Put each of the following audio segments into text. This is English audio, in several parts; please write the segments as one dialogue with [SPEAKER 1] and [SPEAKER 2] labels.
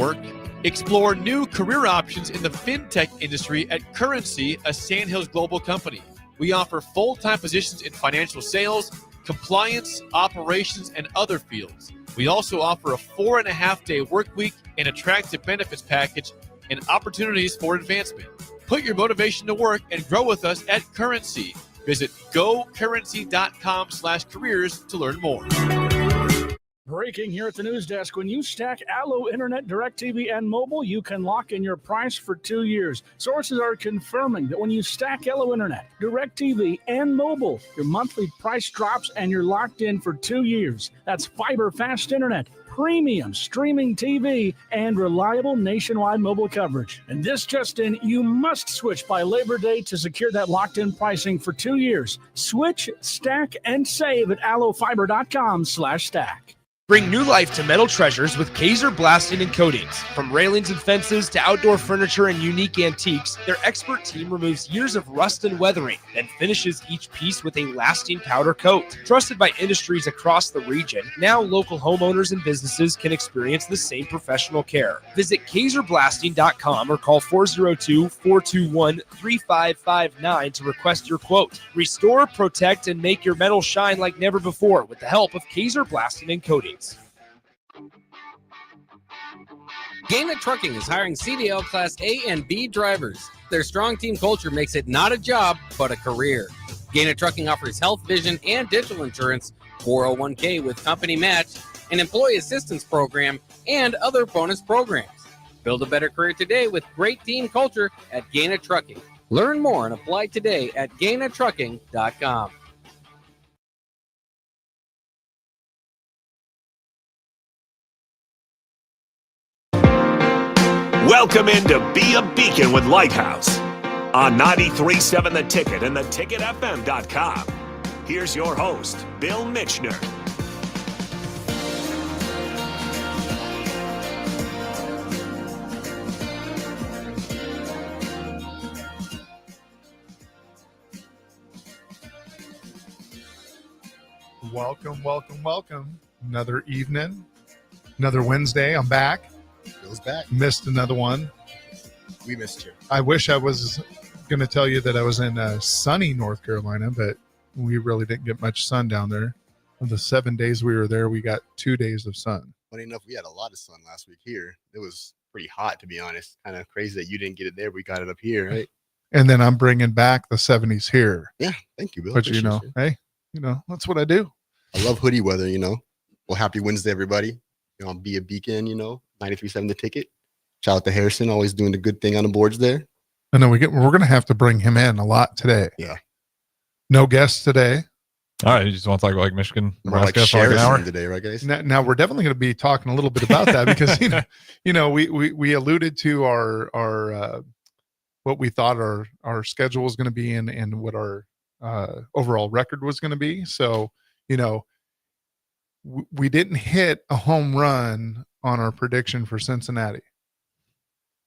[SPEAKER 1] work? Explore new career options in the fintech industry at Currency, a Sandhills global company. We offer full-time positions in financial sales, compliance, operations, and other fields. We also offer a 4.5-day work week, an attractive benefits package, and opportunities for advancement. Put your motivation to work and grow with us at Currency. Visit gocurrency.com/careers to learn more.
[SPEAKER 2] Breaking here at the news desk. When you stack Allo Internet, DirecTV, and mobile, you can lock in your price for 2 years. Sources are confirming that when you stack Allo Internet, DirecTV, and mobile, your monthly price drops and you're locked in for 2 years. That's fiber fast internet, premium streaming TV, and reliable nationwide mobile coverage. And this just in, you must switch by Labor Day to secure that locked-in pricing for 2 years. Switch, stack, and save at allofiber.com/stack.
[SPEAKER 3] Bring new life to metal treasures with Kaiser Blasting and Coatings. From railings and fences to outdoor furniture and unique antiques, their expert team removes years of rust and weathering, then finishes each piece with a lasting powder coat. Trusted by industries across the region, now local homeowners and businesses can experience the same professional care. Visit KaiserBlasting.com or call 402-421-3559 to request your quote. Restore, protect, and make your metal shine like never before with the help of Kaiser Blasting and Coatings.
[SPEAKER 4] Gaina Trucking is hiring CDL Class A and B drivers. Their strong team culture makes it not a job, but a career. Gaina Trucking offers health, vision, and dental insurance, 401k with company match, an employee assistance program, and other bonus programs. Build a better career today with great team culture at Gaina Trucking. Learn more and apply today at GainaTrucking.com.
[SPEAKER 5] Welcome into Be a Beacon with Lighthouse on 93.7 The Ticket and theticketfm.com. Here's your host, Bill Mitchner.
[SPEAKER 6] Welcome. Another evening, another Wednesday. I'm back.
[SPEAKER 7] Bill's back.
[SPEAKER 6] Missed another one.
[SPEAKER 7] We missed you.
[SPEAKER 6] I wish I was going to tell you that I was in sunny North Carolina, but we really didn't get much sun down there. Of the 7 days we were there, we got 2 days of sun.
[SPEAKER 7] Funny enough, we had a lot of sun last week here. It was pretty hot, to be honest. Kind of crazy that you didn't get it there. We got it up here, right?
[SPEAKER 6] And then I'm bringing back the 70s here.
[SPEAKER 7] Yeah, thank you, Bill.
[SPEAKER 6] But hey, that's what I do.
[SPEAKER 7] I love hoodie weather, Well, happy Wednesday, everybody. Be a Beacon, 93.7 The Ticket. Shout out to Harrison, always doing the good thing on the boards there.
[SPEAKER 6] And then we're going to have to bring him in a lot today.
[SPEAKER 7] Yeah.
[SPEAKER 6] No guests today.
[SPEAKER 8] All right, you just want to talk about Michigan,
[SPEAKER 7] Nebraska
[SPEAKER 8] like
[SPEAKER 7] for an hour today, right, guys?
[SPEAKER 6] Now we're definitely going to be talking a little bit about that because we alluded to our what we thought our schedule was going to be and what our overall record was going to be. So we didn't hit a home run on our prediction for Cincinnati.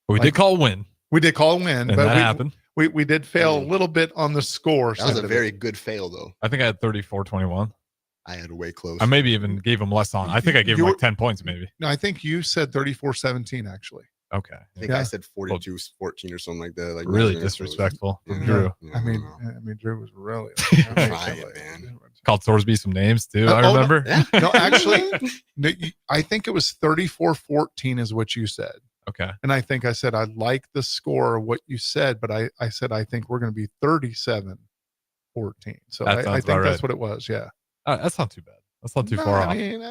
[SPEAKER 8] We did call a win.
[SPEAKER 6] We did call a win,
[SPEAKER 8] and
[SPEAKER 6] but
[SPEAKER 8] that happened.
[SPEAKER 6] We did fail a little bit on the score.
[SPEAKER 7] That was a very good fail, though.
[SPEAKER 8] I think I had 34-21.
[SPEAKER 7] I had way close.
[SPEAKER 8] I maybe even gave him less on. I think I gave him like 10 points, maybe.
[SPEAKER 6] No, I think you said 34-17, actually.
[SPEAKER 8] Okay.
[SPEAKER 7] I think I said 42-14 or something like that. Like
[SPEAKER 8] really disrespectful from Drew.
[SPEAKER 6] I mean, Drew was really
[SPEAKER 7] trying, man.
[SPEAKER 8] Called Thorsby some names too. I remember.
[SPEAKER 6] No, actually, I think it was 34-14 is what you said.
[SPEAKER 8] Okay.
[SPEAKER 6] And I think I said I like the score of what you said, but I said I think we're going to be 37-14. So I think that's what it was. Yeah.
[SPEAKER 8] That's not too bad. That's not too far off.
[SPEAKER 6] I mean,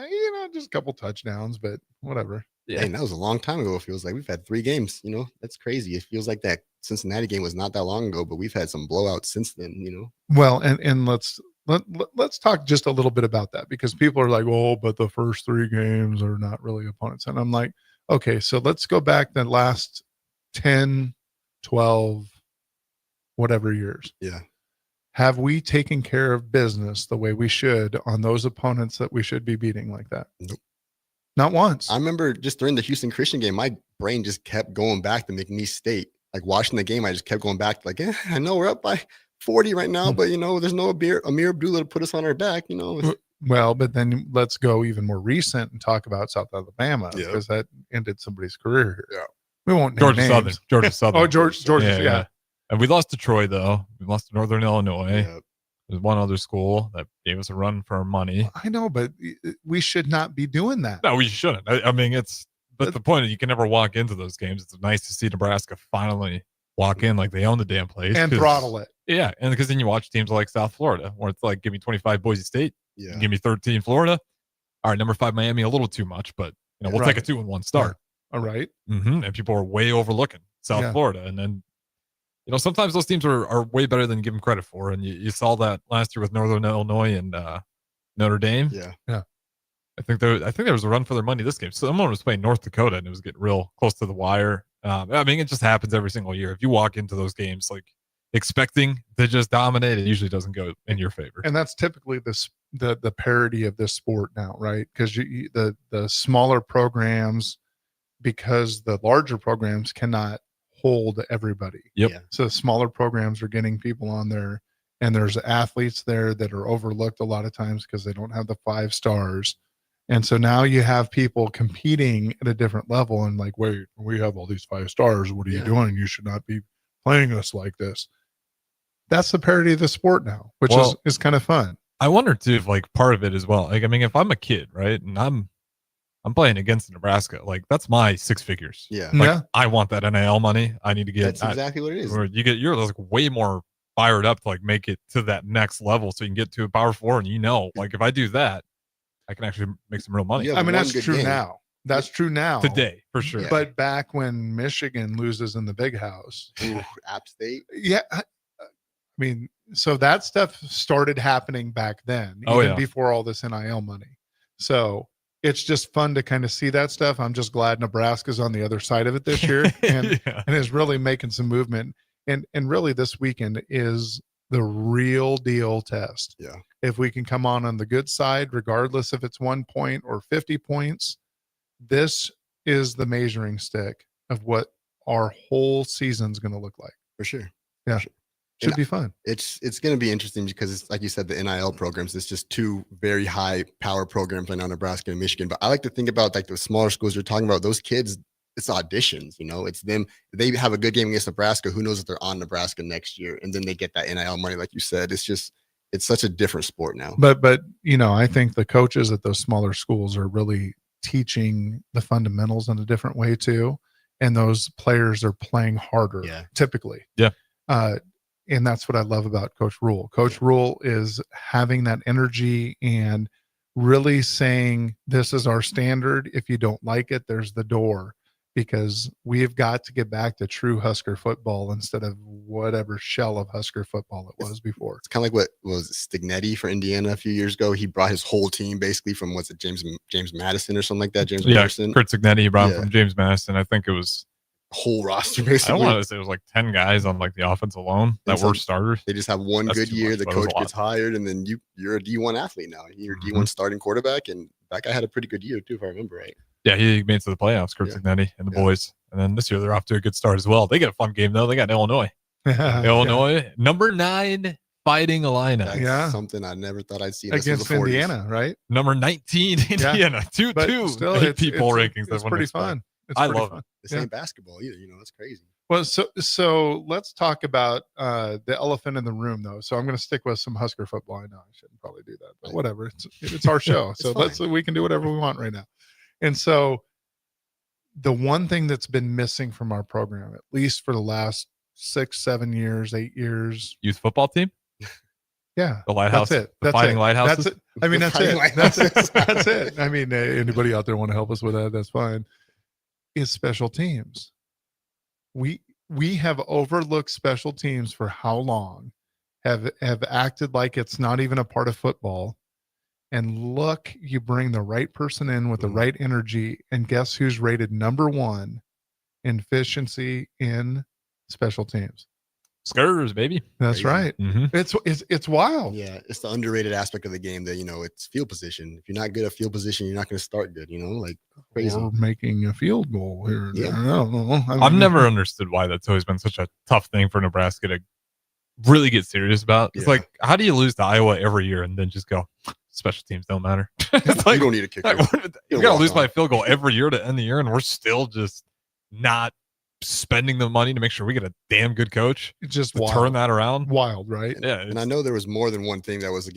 [SPEAKER 6] just a couple touchdowns, but whatever.
[SPEAKER 7] Yeah, and that was a long time ago. It feels like we've had 3 games. That's crazy. It feels like that Cincinnati game was not that long ago, but we've had some blowouts since then.
[SPEAKER 6] Well, and let's talk just a little bit about that because people are like, oh, but the first 3 games are not really opponents. And I'm like, okay, so let's go back the last 10, 12, whatever years.
[SPEAKER 7] Yeah.
[SPEAKER 6] Have we taken care of business the way we should on those opponents that we should be beating like that?
[SPEAKER 7] Nope.
[SPEAKER 6] Not once.
[SPEAKER 7] I remember just during the Houston Christian game, my brain just kept going back to McNeese State. Like watching the game, I just kept going back to I know we're up by 40 right now, but there's no Amir Abdullah to put us on our back.
[SPEAKER 6] Well, but then let's go even more recent and talk about South Alabama
[SPEAKER 7] Yeah.
[SPEAKER 6] because that ended somebody's career here.
[SPEAKER 7] Yeah.
[SPEAKER 6] We won't name
[SPEAKER 8] Georgia
[SPEAKER 6] names.
[SPEAKER 8] Southern. Georgia Southern.
[SPEAKER 6] Oh, Georgia. Yeah.
[SPEAKER 8] And we lost to Troy, though. We lost to Northern Illinois.
[SPEAKER 7] Yeah.
[SPEAKER 8] There's one other school that gave us a run for our money.
[SPEAKER 6] I know, but we should not be doing that.
[SPEAKER 8] No, we shouldn't. I mean, but the point is you can never walk into those games. It's nice to see Nebraska finally walk in like they own the damn place.
[SPEAKER 6] And throttle it.
[SPEAKER 8] Yeah. And because then you watch teams like South Florida where it's like, give me 25 Boise State.
[SPEAKER 7] Yeah.
[SPEAKER 8] Give me 13 Florida. All right, number 5 Miami, a little too much, but we'll
[SPEAKER 6] Right.
[SPEAKER 8] take a 2-1 start.
[SPEAKER 6] All right.
[SPEAKER 8] And people are way overlooking South Florida. And then, sometimes those teams are way better than you give them credit for. And you saw that last year with Northern Illinois and Notre Dame.
[SPEAKER 7] Yeah.
[SPEAKER 8] I think there was a run for their money this game. Someone was playing North Dakota and it was getting real close to the wire. I mean, it just happens every single year. If you walk into those games like expecting to just dominate, it usually doesn't go in your favor.
[SPEAKER 6] And that's typically the parity of this sport now, right? Because the smaller programs, because the larger programs cannot hold everybody.
[SPEAKER 8] Yep.
[SPEAKER 7] Yeah.
[SPEAKER 6] So smaller programs are getting people on there, and there's athletes there that are overlooked a lot of times because they don't have the 5 stars. And so now you have people competing at a different level and like, wait, we have all these 5 stars. What are you doing? You should not be playing us like this. That's the parity of the sport now, which is kind of fun.
[SPEAKER 8] I wonder too if like part of it as well. Like, I mean, if I'm a kid, right, and I'm playing against Nebraska, like that's my 6 figures.
[SPEAKER 7] Yeah.
[SPEAKER 8] Like, I want that NIL money. I need to get.
[SPEAKER 7] That's exactly what it is.
[SPEAKER 8] Or you're like way more fired up to like make it to that next level, so you can get to a Power 4, and like if I do that, I can actually make some real money.
[SPEAKER 7] Yeah,
[SPEAKER 6] I mean, that's
[SPEAKER 7] good
[SPEAKER 6] true
[SPEAKER 7] game.
[SPEAKER 6] now. That's true now.
[SPEAKER 8] Today, for sure.
[SPEAKER 7] Yeah.
[SPEAKER 6] But back when Michigan loses in the Big House,
[SPEAKER 7] Ooh, App State.
[SPEAKER 6] yeah, I mean, so that stuff started happening back then,
[SPEAKER 8] Oh,
[SPEAKER 6] even
[SPEAKER 8] yeah.
[SPEAKER 6] before all this NIL money. So it's just fun to kind of see that stuff. I'm just glad Nebraska's on the other side of it this year and is really making some movement. And really this weekend is the real deal test.
[SPEAKER 7] Yeah.
[SPEAKER 6] If we can come on the good side, regardless if it's 1 point or 50 points, this is the measuring stick of what our whole season's going to look like.
[SPEAKER 7] For sure.
[SPEAKER 6] Yeah.
[SPEAKER 7] For sure.
[SPEAKER 6] Should be fun.
[SPEAKER 7] It's going to be interesting because it's like you said, the NIL programs, it's just 2 very high power programs right now, Nebraska and Michigan. But I like to think about like the smaller schools you're talking about, those kids, it's auditions, it's them. They have a good game against Nebraska. Who knows if they're on Nebraska next year? And then they get that NIL money. Like you said, it's such a different sport now.
[SPEAKER 6] But I think the coaches at those smaller schools are really teaching the fundamentals in a different way too. And those players are playing harder typically.
[SPEAKER 8] Yeah.
[SPEAKER 6] And that's what I love about Coach Rule. Coach Rule is having that energy and really saying, this is our standard. If you don't like it, there's the door, because we've got to get back to true Husker football instead of whatever shell of Husker football it was before.
[SPEAKER 7] It's kind of like what was Stignetti for Indiana a few years ago. He brought his whole team basically from, James Madison or something like that. James Madison.
[SPEAKER 8] Kurt Signetti, he brought him from James Madison. I think it was
[SPEAKER 7] whole roster
[SPEAKER 8] I
[SPEAKER 7] basically.
[SPEAKER 8] don't want to say it was like 10 guys on like the offense alone that were starters.
[SPEAKER 7] They just have one
[SPEAKER 8] That's
[SPEAKER 7] good
[SPEAKER 8] too
[SPEAKER 7] year.
[SPEAKER 8] much,
[SPEAKER 7] The
[SPEAKER 8] but it was
[SPEAKER 7] coach
[SPEAKER 8] a lot.
[SPEAKER 7] gets hired, and then you're a D1 athlete now. You're a D1 starting quarterback, and that guy had a pretty good year too, if I remember right.
[SPEAKER 8] Yeah, he made it to the playoffs, Kurt Signetti and the boys. And then this year they're off to a good start as well. They got a fun game though. They got Illinois. Illinois, number 9 Fighting Illini.
[SPEAKER 7] That's something I never thought I'd see
[SPEAKER 6] against Indiana, right?
[SPEAKER 8] Number 19 Indiana, 2-2.
[SPEAKER 6] But still,
[SPEAKER 8] Eight people rankings.
[SPEAKER 6] It's pretty fun.
[SPEAKER 8] I love it.
[SPEAKER 7] This ain't basketball either. That's crazy.
[SPEAKER 6] Well, so let's talk about the elephant in the room, though. So I'm going to stick with some Husker football. I know I shouldn't probably do that, but whatever. It's our show, so we can do whatever we want right now. And so the one thing that's been missing from our program, at least for the last 6, 7 years, 8 years,
[SPEAKER 8] youth football team.
[SPEAKER 6] Yeah,
[SPEAKER 8] the Lighthouse.
[SPEAKER 6] That's it.
[SPEAKER 8] The Fighting Lighthouse.
[SPEAKER 6] That's it. I mean, that's it. That's it. I mean, anybody out there want to help us with that? That's fine. Is special teams. We have overlooked special teams for how long? Have acted like it's not even a part of football. And look, you bring the right person in with the right energy, and guess who's rated number 1 in efficiency in special teams?
[SPEAKER 8] Skurs, baby.
[SPEAKER 6] That's
[SPEAKER 7] Crazy.
[SPEAKER 6] right.
[SPEAKER 8] Mm-hmm.
[SPEAKER 6] It's wild.
[SPEAKER 7] Yeah, it's the underrated aspect of the game that it's field position. If you're not good at field position, you're not going to start good. Like crazy.
[SPEAKER 6] Or making a field goal here.
[SPEAKER 7] Yeah.
[SPEAKER 6] I don't know.
[SPEAKER 8] I've never understood why that's always been such a tough thing for Nebraska to really get serious about. It's like, how do you lose to Iowa every year and then just go, special teams don't matter. It's
[SPEAKER 7] You don't need a kicker.
[SPEAKER 8] We got to lose by a field goal every year to end the year, and we're still just not spending the money to make sure we get a damn good coach.
[SPEAKER 6] It's just
[SPEAKER 8] to turn that around.
[SPEAKER 6] Wild, right?
[SPEAKER 8] Yeah,
[SPEAKER 7] And I know there was more than one thing that was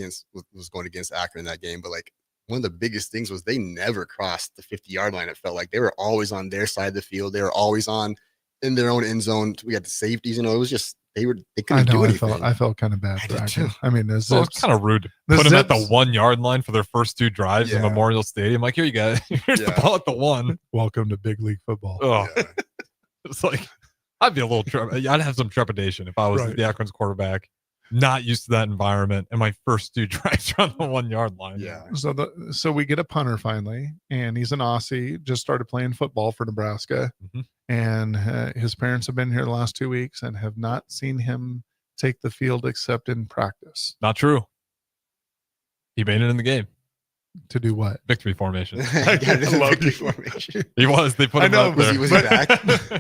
[SPEAKER 7] going against Akron in that game, but like one of the biggest things was they never crossed the 50-yard line. It felt like they were always on their side of the field. They were always in their own end zone. We had the safeties, it was just they couldn't do anything.
[SPEAKER 6] I felt kind of bad for Akron. I mean,
[SPEAKER 8] it's kind of rude to put them at the 1 yard line for their first 2 drives in Memorial Stadium. Like, here you go. Here's the ball at the 1.
[SPEAKER 6] Welcome to big league football.
[SPEAKER 8] Oh, it's like I'd be a little. I'd have some trepidation if I was the Akron's quarterback, not used to that environment, and my first 2 drives are on the 1 yard line.
[SPEAKER 7] Yeah.
[SPEAKER 6] So we get a punter finally, and he's an Aussie. Just started playing football for Nebraska, and his parents have been here the last 2 weeks and have not seen him take the field except in practice.
[SPEAKER 8] Not true. He made it in the game.
[SPEAKER 6] To do what?
[SPEAKER 8] Victory formation.
[SPEAKER 7] Victory formation.
[SPEAKER 8] He was. They put him up there.
[SPEAKER 7] Was he back?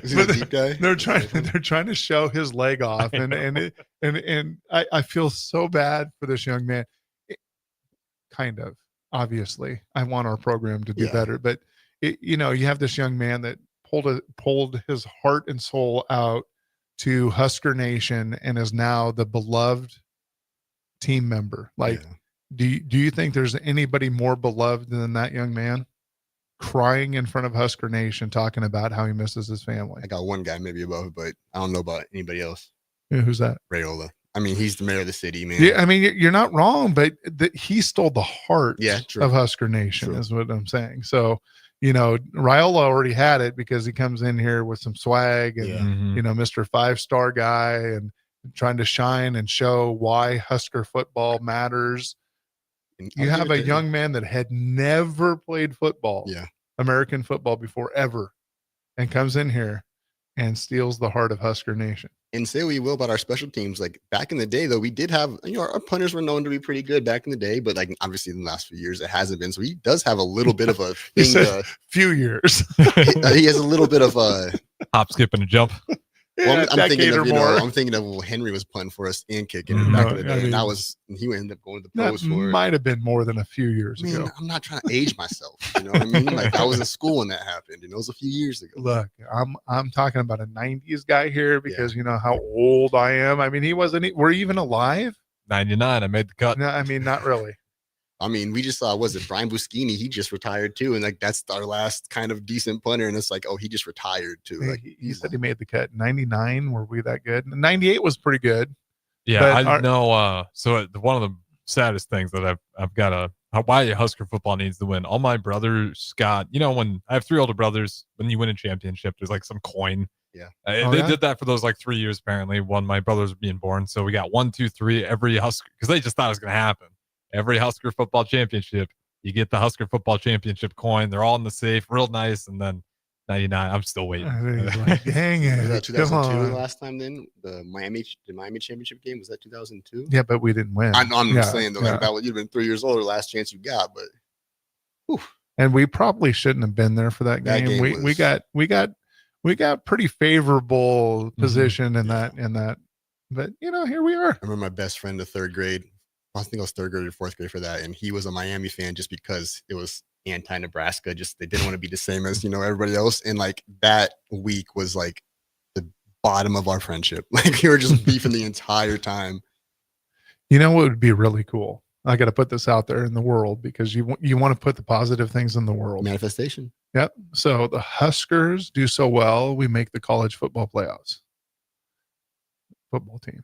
[SPEAKER 7] Was he a deep guy?
[SPEAKER 6] They're trying to show his leg off, and I feel so bad for this young man. Kind of, obviously, I want our program to do better, but you have this young man that pulled his heart and soul out to Husker Nation and is now the beloved team member. Do you think there's anybody more beloved than that young man? Crying in front of Husker Nation, talking about how he misses his family.
[SPEAKER 7] I got one guy maybe above, but I don't know about anybody else.
[SPEAKER 6] Yeah, who's that?
[SPEAKER 7] Raiola. I mean, he's the mayor of the city, man.
[SPEAKER 6] Yeah, I mean, you're not wrong, but he stole the heart of Husker Nation, is what I'm saying. So, Raiola already had it because he comes in here with some swag and, Mr. 5-star guy and trying to shine and show why Husker football matters. You have a young man that had never played football, American football before ever, and comes in here and steals the heart of Husker Nation.
[SPEAKER 7] And say what you will about our special teams. Like back in the day, though, we did have, our punters were known to be pretty good back in the day, but like obviously in the last few years, it hasn't been. So he does have a little bit of a thing.
[SPEAKER 6] Few years.
[SPEAKER 7] He has a little bit of a
[SPEAKER 8] hop, skip, and a jump.
[SPEAKER 7] Well, I'm thinking of Henry was punting for us and kicking back in the day. And he ended up going to the pros for it.
[SPEAKER 6] Might have been more than a few years ago.
[SPEAKER 7] I'm not trying to age myself. You know what I mean? Like I was in school when that happened. It was a few years ago.
[SPEAKER 6] Look, I'm talking about a 90s guy here because you know how old I am. I mean, were you even alive?
[SPEAKER 8] 99. I made the cut.
[SPEAKER 6] No, I mean, not really.
[SPEAKER 7] I mean, we just saw, Brian Buschini? He just retired too. And like, that's our last kind of decent punter. And it's like, oh, he just retired too. Like
[SPEAKER 6] he said he made the cut. 99. Were we that good? 98 was pretty good.
[SPEAKER 8] Yeah. I know. So one of the saddest things that I've got why Husker football needs to win. All my brothers got, when I have 3 older brothers, when you win a championship, there's like some coin.
[SPEAKER 7] Yeah.
[SPEAKER 8] They did that for those like 3 years, apparently, when my brothers were being born. So we got 1, 2, 3, every Husker, because they just thought it was going to happen. Every Husker football championship, you get the Husker football championship coin. They're all in the safe, real nice. And then 99, I'm still waiting.
[SPEAKER 6] Like, dang it.
[SPEAKER 7] Was that 2002 last time then? The Miami championship game? Was that 2002?
[SPEAKER 6] Yeah, but we didn't win.
[SPEAKER 7] I'm just saying, though, like, that you've been 3 years old, the last chance you got. But whew.
[SPEAKER 6] And we probably shouldn't have been there for that game. We got pretty favorable position in that. But here we are.
[SPEAKER 7] I remember my best friend in 3rd grade. I think I was 3rd grade or 4th grade for that, and he was a Miami fan just because it was anti-Nebraska. Just they didn't want to be the same as everybody else, and like that week was like the bottom of our friendship. Like we were just beefing the entire time.
[SPEAKER 6] You know what would be really cool? I got to put this out there in the world because you want to put the positive things in the world.
[SPEAKER 7] Manifestation.
[SPEAKER 6] Yep. So the Huskers do so well, we make the college football playoffs. Football team.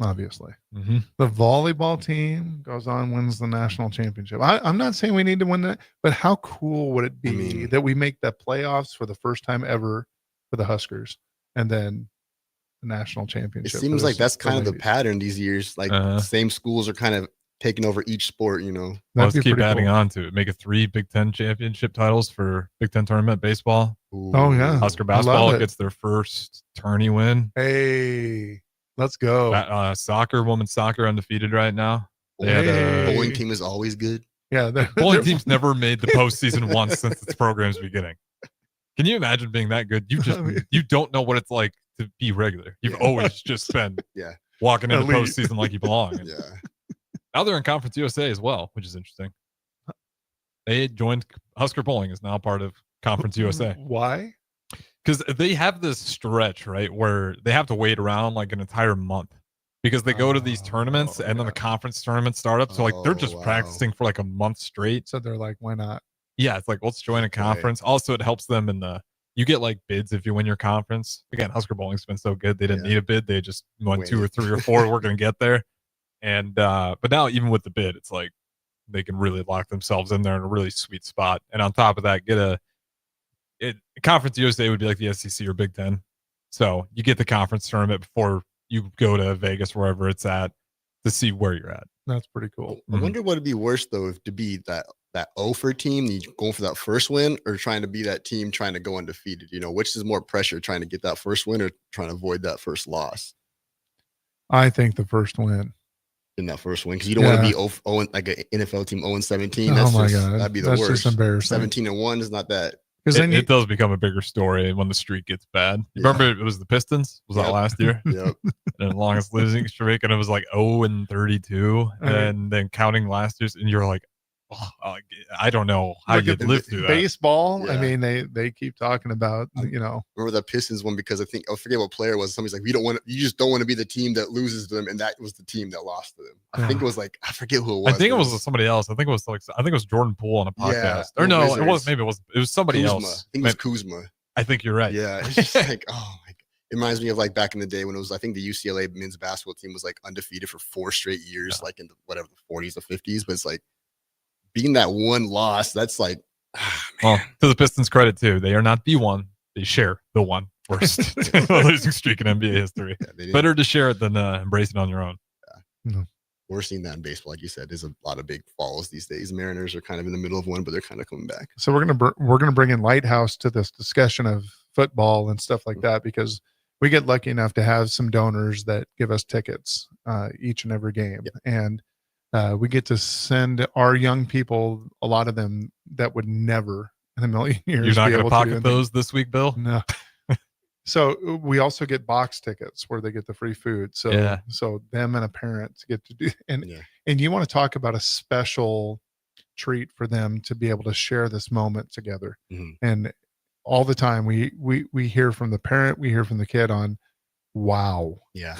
[SPEAKER 6] Obviously, the volleyball team goes on, wins the national championship. I'm not saying we need to win that, but how cool would it be that we make the playoffs for the first time ever for the Huskers, and then the national championship?
[SPEAKER 7] It seems like that's kind of the pattern these years. Like same schools are kind of taking over each sport.
[SPEAKER 8] Let's keep adding on to it. Make it 3 Big Ten championship titles for Big Ten tournament baseball.
[SPEAKER 6] Ooh. Oh yeah,
[SPEAKER 8] Husker basketball gets their first tourney win.
[SPEAKER 6] Hey. Let's go.
[SPEAKER 8] Women's soccer undefeated right now.
[SPEAKER 7] Bowling team is always good.
[SPEAKER 6] Yeah.
[SPEAKER 8] Bowling team's never made the postseason once since its program's beginning. Can you imagine being that good? You don't know what it's like to be regular. You've always just been walking into postseason like you belong.
[SPEAKER 7] Yeah.
[SPEAKER 8] Now they're in Conference USA as well, which is interesting. They joined Husker Bowling is now part of Conference USA.
[SPEAKER 6] Why?
[SPEAKER 8] Because they have this stretch, right, where they have to wait around like an entire month because they go to these tournaments and then the conference tournaments start up. So like they're just practicing for like a month straight.
[SPEAKER 6] So they're like, why not?
[SPEAKER 8] Yeah, it's like, let's join a conference. Right. Also, it helps them in you get like bids if you win your conference. Again, Husker Bowling's been so good. They didn't need a bid. They just won 2 or 3 or 4. We're going to get there. And, but now even with the bid, it's like they can really lock themselves in there in a really sweet spot. And on top of that, Conference USA would be like the SEC or Big Ten. So you get the conference tournament before you go to Vegas, wherever it's at, to see where you're at.
[SPEAKER 6] That's pretty cool.
[SPEAKER 7] I wonder what would be worse though, if to be that offer team, you going for that first win, or trying to be that team trying to go undefeated. Which is more pressure, trying to get that first win or trying to avoid that first loss?
[SPEAKER 6] I think the first win.
[SPEAKER 7] In that first win, because you don't want to be 0 like an NFL team 0-17.
[SPEAKER 6] That's God,
[SPEAKER 7] that'd be the worst.
[SPEAKER 6] Just embarrassing.
[SPEAKER 7] 17-1 is not that.
[SPEAKER 8] Because it does become a bigger story when the streak gets bad. You remember it was the Pistons? Was that last year?
[SPEAKER 7] Yep.
[SPEAKER 8] And the longest losing streak, and it was like 0-32, and then counting last year's, and you're like, oh, I don't know how you'd live through that.
[SPEAKER 6] Baseball, I mean, they keep talking about,
[SPEAKER 7] Remember that Pistons one, because I forget what player it was. Somebody's like, you just don't want to be the team that loses to them, and that was the team that lost to them. I think it was like, I forget who it was.
[SPEAKER 8] I think it was somebody else. I think it was Jordan Poole on a podcast. Or no, Wizards. It was somebody
[SPEAKER 7] Kuzma.
[SPEAKER 8] else.
[SPEAKER 7] I think it was Kuzma.
[SPEAKER 8] I think you're right.
[SPEAKER 7] Yeah, it's just like, oh my God. It reminds me of like back in the day when it was, I think the UCLA men's basketball team was like undefeated for 4 straight years, like in the 40s or 50s. But it's like, being that one loss, that's like,
[SPEAKER 8] well, to the Pistons' credit too, they are not the one; they share the one worst losing streak in NBA history. Yeah, better to share it than embrace it on your own.
[SPEAKER 7] Yeah. We're seeing that in baseball, like you said. There's a lot of big falls these days. Mariners are kind of in the middle of one, but they're kind of coming back.
[SPEAKER 6] So we're gonna bring in Lighthouse to this discussion of football and stuff like that, because we get lucky enough to have some donors that give us tickets each and every game, and we get to send our young people, a lot of them that would never in a million years.
[SPEAKER 8] You're not going to pocket those this week, Bill?
[SPEAKER 6] No. So we also get box tickets where they get the free food. So so them and a parent get to do, and you want to talk about a special treat for them to be able to share this moment together. And all the time we hear from the parent, we hear from the kid on, wow.
[SPEAKER 7] Yeah.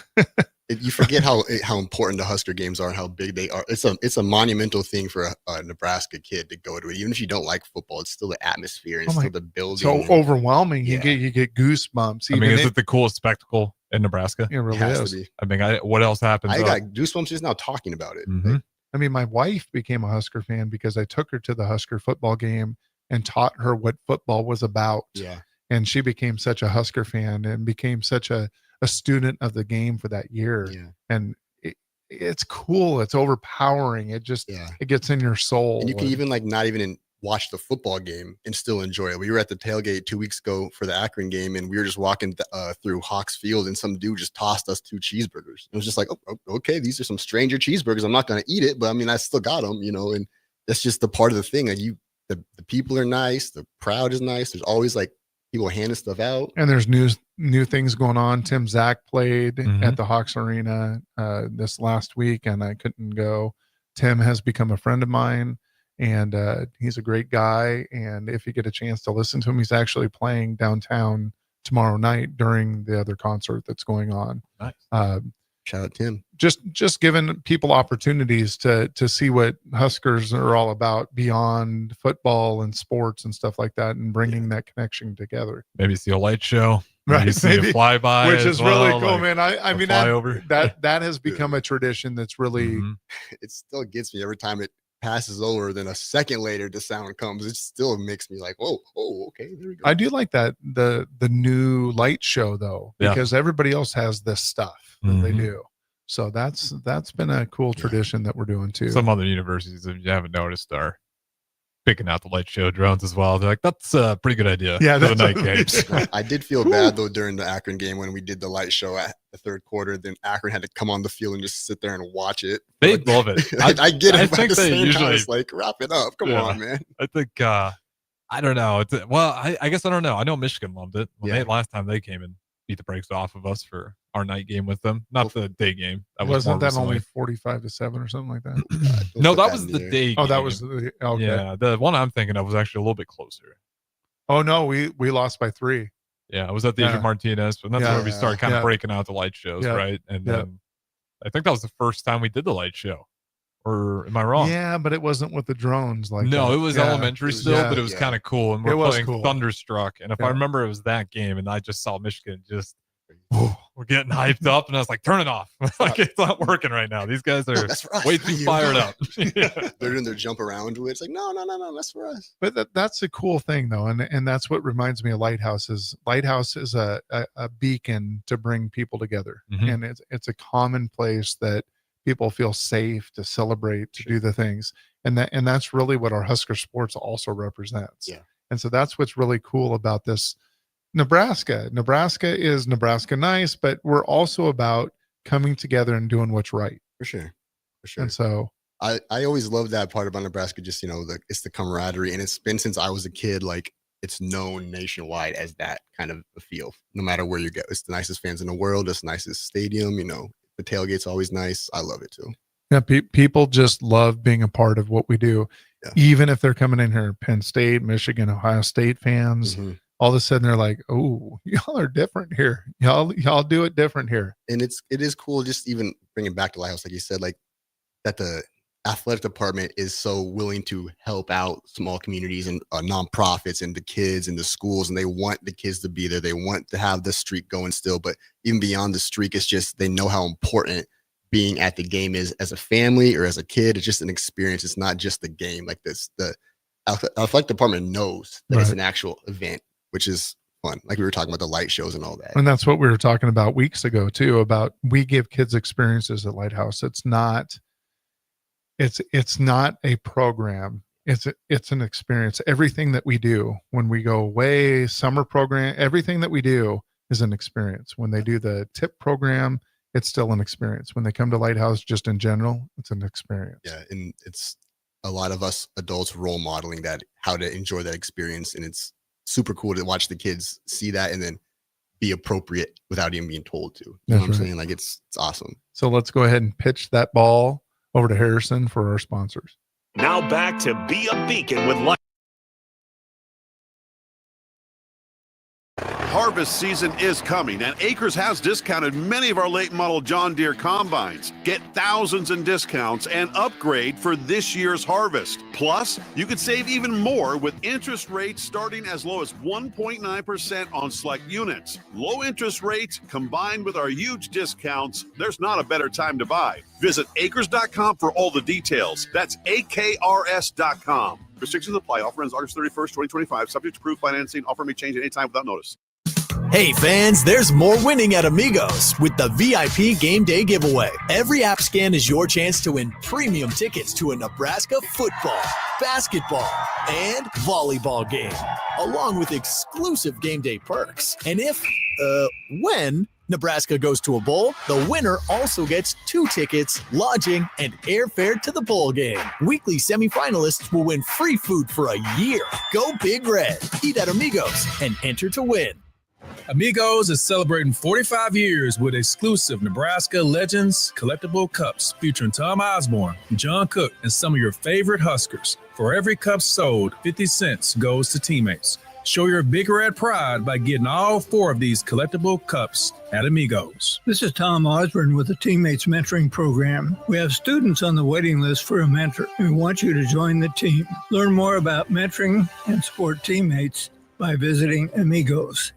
[SPEAKER 7] You forget how important the Husker games are and how big they are. It's a monumental thing for a Nebraska kid to go to it. Even if you don't like football, it's still the atmosphere and still the building.
[SPEAKER 6] So overwhelming. You get goosebumps.
[SPEAKER 8] I mean, is it the coolest spectacle in Nebraska?
[SPEAKER 6] It really is.
[SPEAKER 8] I mean, what else happens?
[SPEAKER 7] I got goosebumps just now talking about it.
[SPEAKER 6] I mean, my wife became a Husker fan because I took her to the Husker football game and taught her what football was about.
[SPEAKER 7] Yeah.
[SPEAKER 6] And she became such a Husker fan and became such a student of the game for that year. And it's cool. It's overpowering. It just it gets in your soul.
[SPEAKER 7] And you can even like not even watch the football game and still enjoy it. We were at the tailgate 2 weeks ago for the Akron game, and we were just walking through Hawks Field, and some dude just tossed us 2 cheeseburgers. It was just like, oh, okay, these are some stranger cheeseburgers. I'm not going to eat it, but I mean, I still got them, and that's just the part of the thing. Like the people are nice. The crowd is nice. There's always like people handing stuff out.
[SPEAKER 6] And there's new things going on. Tim Zach played at the Hawks Arena this last week, and I couldn't go. Tim has become a friend of mine, and he's a great guy. And if you get a chance to listen to him, he's actually playing downtown tomorrow night during the other concert that's going on.
[SPEAKER 7] Nice. Shout out Tim.
[SPEAKER 6] Just giving people opportunities to see what Huskers are all about beyond football and sports and stuff like that, and bringing that connection together.
[SPEAKER 8] Maybe see a light show.
[SPEAKER 6] Right,
[SPEAKER 8] see a flyby,
[SPEAKER 6] which is really cool,
[SPEAKER 8] like
[SPEAKER 6] man. I mean, that has become a tradition that's really.
[SPEAKER 7] It still gets me every time it passes over. Then a second later, the sound comes. It still makes me like, oh, okay, there we go.
[SPEAKER 6] I do like that the new light show though, because everybody else has this stuff that they do. So that's been a cool tradition that we're doing too.
[SPEAKER 8] Some other universities, if you haven't noticed, are picking out the light show drones as well. They're like, that's a pretty good idea.
[SPEAKER 6] Yeah,
[SPEAKER 8] for the night games.
[SPEAKER 7] I did feel bad though during the Akron game when we did the light show at the third quarter. Then Akron had to come on the field and just sit there and watch it.
[SPEAKER 8] They love it.
[SPEAKER 7] I get it.
[SPEAKER 8] I think they usually
[SPEAKER 7] like wrap it up. Come on, man.
[SPEAKER 8] I think I don't know. I guess I don't know. I know Michigan loved it last time they came in beat the brakes off of us for our night game with them. Not the day game. That was
[SPEAKER 6] Wasn't
[SPEAKER 8] more
[SPEAKER 6] that only
[SPEAKER 8] recently.
[SPEAKER 6] 45-7 or something like that?
[SPEAKER 8] No, that was the day.
[SPEAKER 6] Oh, that
[SPEAKER 8] game.
[SPEAKER 6] was the okay.
[SPEAKER 8] Yeah. The one I'm thinking of was actually a little bit closer.
[SPEAKER 6] Oh no, we lost by 3.
[SPEAKER 8] Yeah, it was at the Adrian Martinez, but that's
[SPEAKER 6] Yeah.
[SPEAKER 8] where we started kind of breaking out the light shows,
[SPEAKER 6] Yeah.
[SPEAKER 8] right? And
[SPEAKER 6] Yeah.
[SPEAKER 8] then I think that was the first time we did the light show. Or am I wrong?
[SPEAKER 6] Yeah, but it wasn't with the drones like
[SPEAKER 8] No,
[SPEAKER 6] that.
[SPEAKER 8] it was
[SPEAKER 6] Yeah.
[SPEAKER 8] elementary still, but it was kind of cool. And
[SPEAKER 6] It
[SPEAKER 8] we're
[SPEAKER 6] was
[SPEAKER 8] playing
[SPEAKER 6] cool.
[SPEAKER 8] Thunderstruck. And if I
[SPEAKER 6] Yeah.
[SPEAKER 8] remember, it was that game, and I just saw Michigan just, we're getting hyped up, and I was like, turn it off. Like, it's not working right now. These guys are
[SPEAKER 7] That's for us.
[SPEAKER 8] way too fired up.
[SPEAKER 7] They're doing their jump around with it. It's like, no, that's for us.
[SPEAKER 6] But that's a cool thing though, and that's what reminds me of Lighthouse. Lighthouse is a beacon to bring people together,
[SPEAKER 8] Mhm.
[SPEAKER 6] and it's a common place that people feel safe to celebrate, to do the things, and that's really what our Husker sports also represents.
[SPEAKER 7] Yeah.
[SPEAKER 6] And so that's what's really cool about this. Nebraska is Nebraska nice, but we're also about coming together and doing what's right.
[SPEAKER 7] For sure.
[SPEAKER 6] And so
[SPEAKER 7] I always love that part about Nebraska. Just, it's the camaraderie, and it's been since I was a kid. Like, it's known nationwide as that kind of a feel. No matter where you go, it's the nicest fans in the world. It's the nicest stadium. The tailgate's always nice. I love it too.
[SPEAKER 6] yeah, people just love being a part of what we do, even if they're coming in here, Penn State, Michigan, Ohio State fans.
[SPEAKER 7] Mhm.
[SPEAKER 6] All of a sudden they're like, "Oh, y'all are different here. Y'all do it different here."
[SPEAKER 7] And it is cool. Just even bringing back to Lighthouse, like you said, like that the athletic department is so willing to help out small communities and nonprofits and the kids and the schools, and they want the kids to be there. They want to have the streak going still, but even beyond the streak, it's just they know how important being at the game is as a family or as a kid. It's just an experience. It's not just the game. Like this, the athletic department knows that it's an actual event, which is fun. Like we were talking about the light shows and all that.
[SPEAKER 6] And that's what we were talking about weeks ago too, about we give kids experiences at Lighthouse. It's not a program. It's an experience. Everything that we do when we go away, summer program, everything that we do is an experience. When they do the TIP program, it's still an experience. When they come to Lighthouse, just in general, it's an experience.
[SPEAKER 7] Yeah. And it's a lot of us adults role modeling that, how to enjoy that experience. And it's super cool to watch the kids see that and then be appropriate without even being told to. You know what I'm saying? Like it's awesome.
[SPEAKER 6] So let's go ahead and pitch that ball over to Harrison for our sponsors.
[SPEAKER 5] Now back to Be a Beacon with Light.
[SPEAKER 9] Harvest season is coming, and Acres has discounted many of our late model John Deere combines. Get thousands in discounts and upgrade for this year's harvest. Plus, you could save even more with interest rates starting as low as 1.9% on select units. Low interest rates combined with our huge discounts, there's not a better time to buy. Visit acres.com for all the details. That's AKRS.com. Restrictions apply. Offer ends August 31st, 2025. Subject to approved financing. Offer may change at any time without notice.
[SPEAKER 10] Hey fans, there's more winning at Amigos with the VIP Game Day giveaway. Every app scan is your chance to win premium tickets to a Nebraska football, basketball, and volleyball game, along with exclusive game day perks. And when Nebraska goes to a bowl, the winner also gets 2 tickets, lodging, and airfare to the bowl game. Weekly semifinalists will win free food for a year. Go Big Red, eat at Amigos, and enter to win.
[SPEAKER 11] Amigos is celebrating 45 years with exclusive Nebraska Legends collectible cups featuring Tom Osborne, John Cook, and some of your favorite Huskers. For every cup sold, 50 cents goes to teammates. Show your Big Red pride by getting all 4 of these collectible cups at Amigos.
[SPEAKER 12] This is Tom Osborne with the Teammates Mentoring Program. We have students on the waiting list for a mentor, and we want you to join the team. Learn more about mentoring and support teammates by visiting Amigos.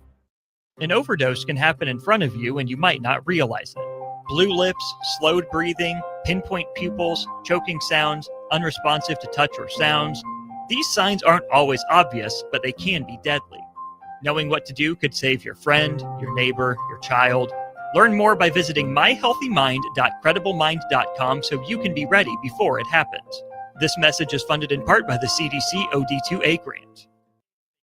[SPEAKER 13] An overdose can happen in front of you and you might not realize it. Blue lips, slowed breathing, pinpoint pupils, choking sounds, unresponsive to touch or sounds. These signs aren't always obvious, but they can be deadly. Knowing what to do could save your friend, your neighbor, your child. Learn more by visiting myhealthymind.crediblemmind.com so you can be ready before it happens. This message is funded in part by the CDC OD2A grant.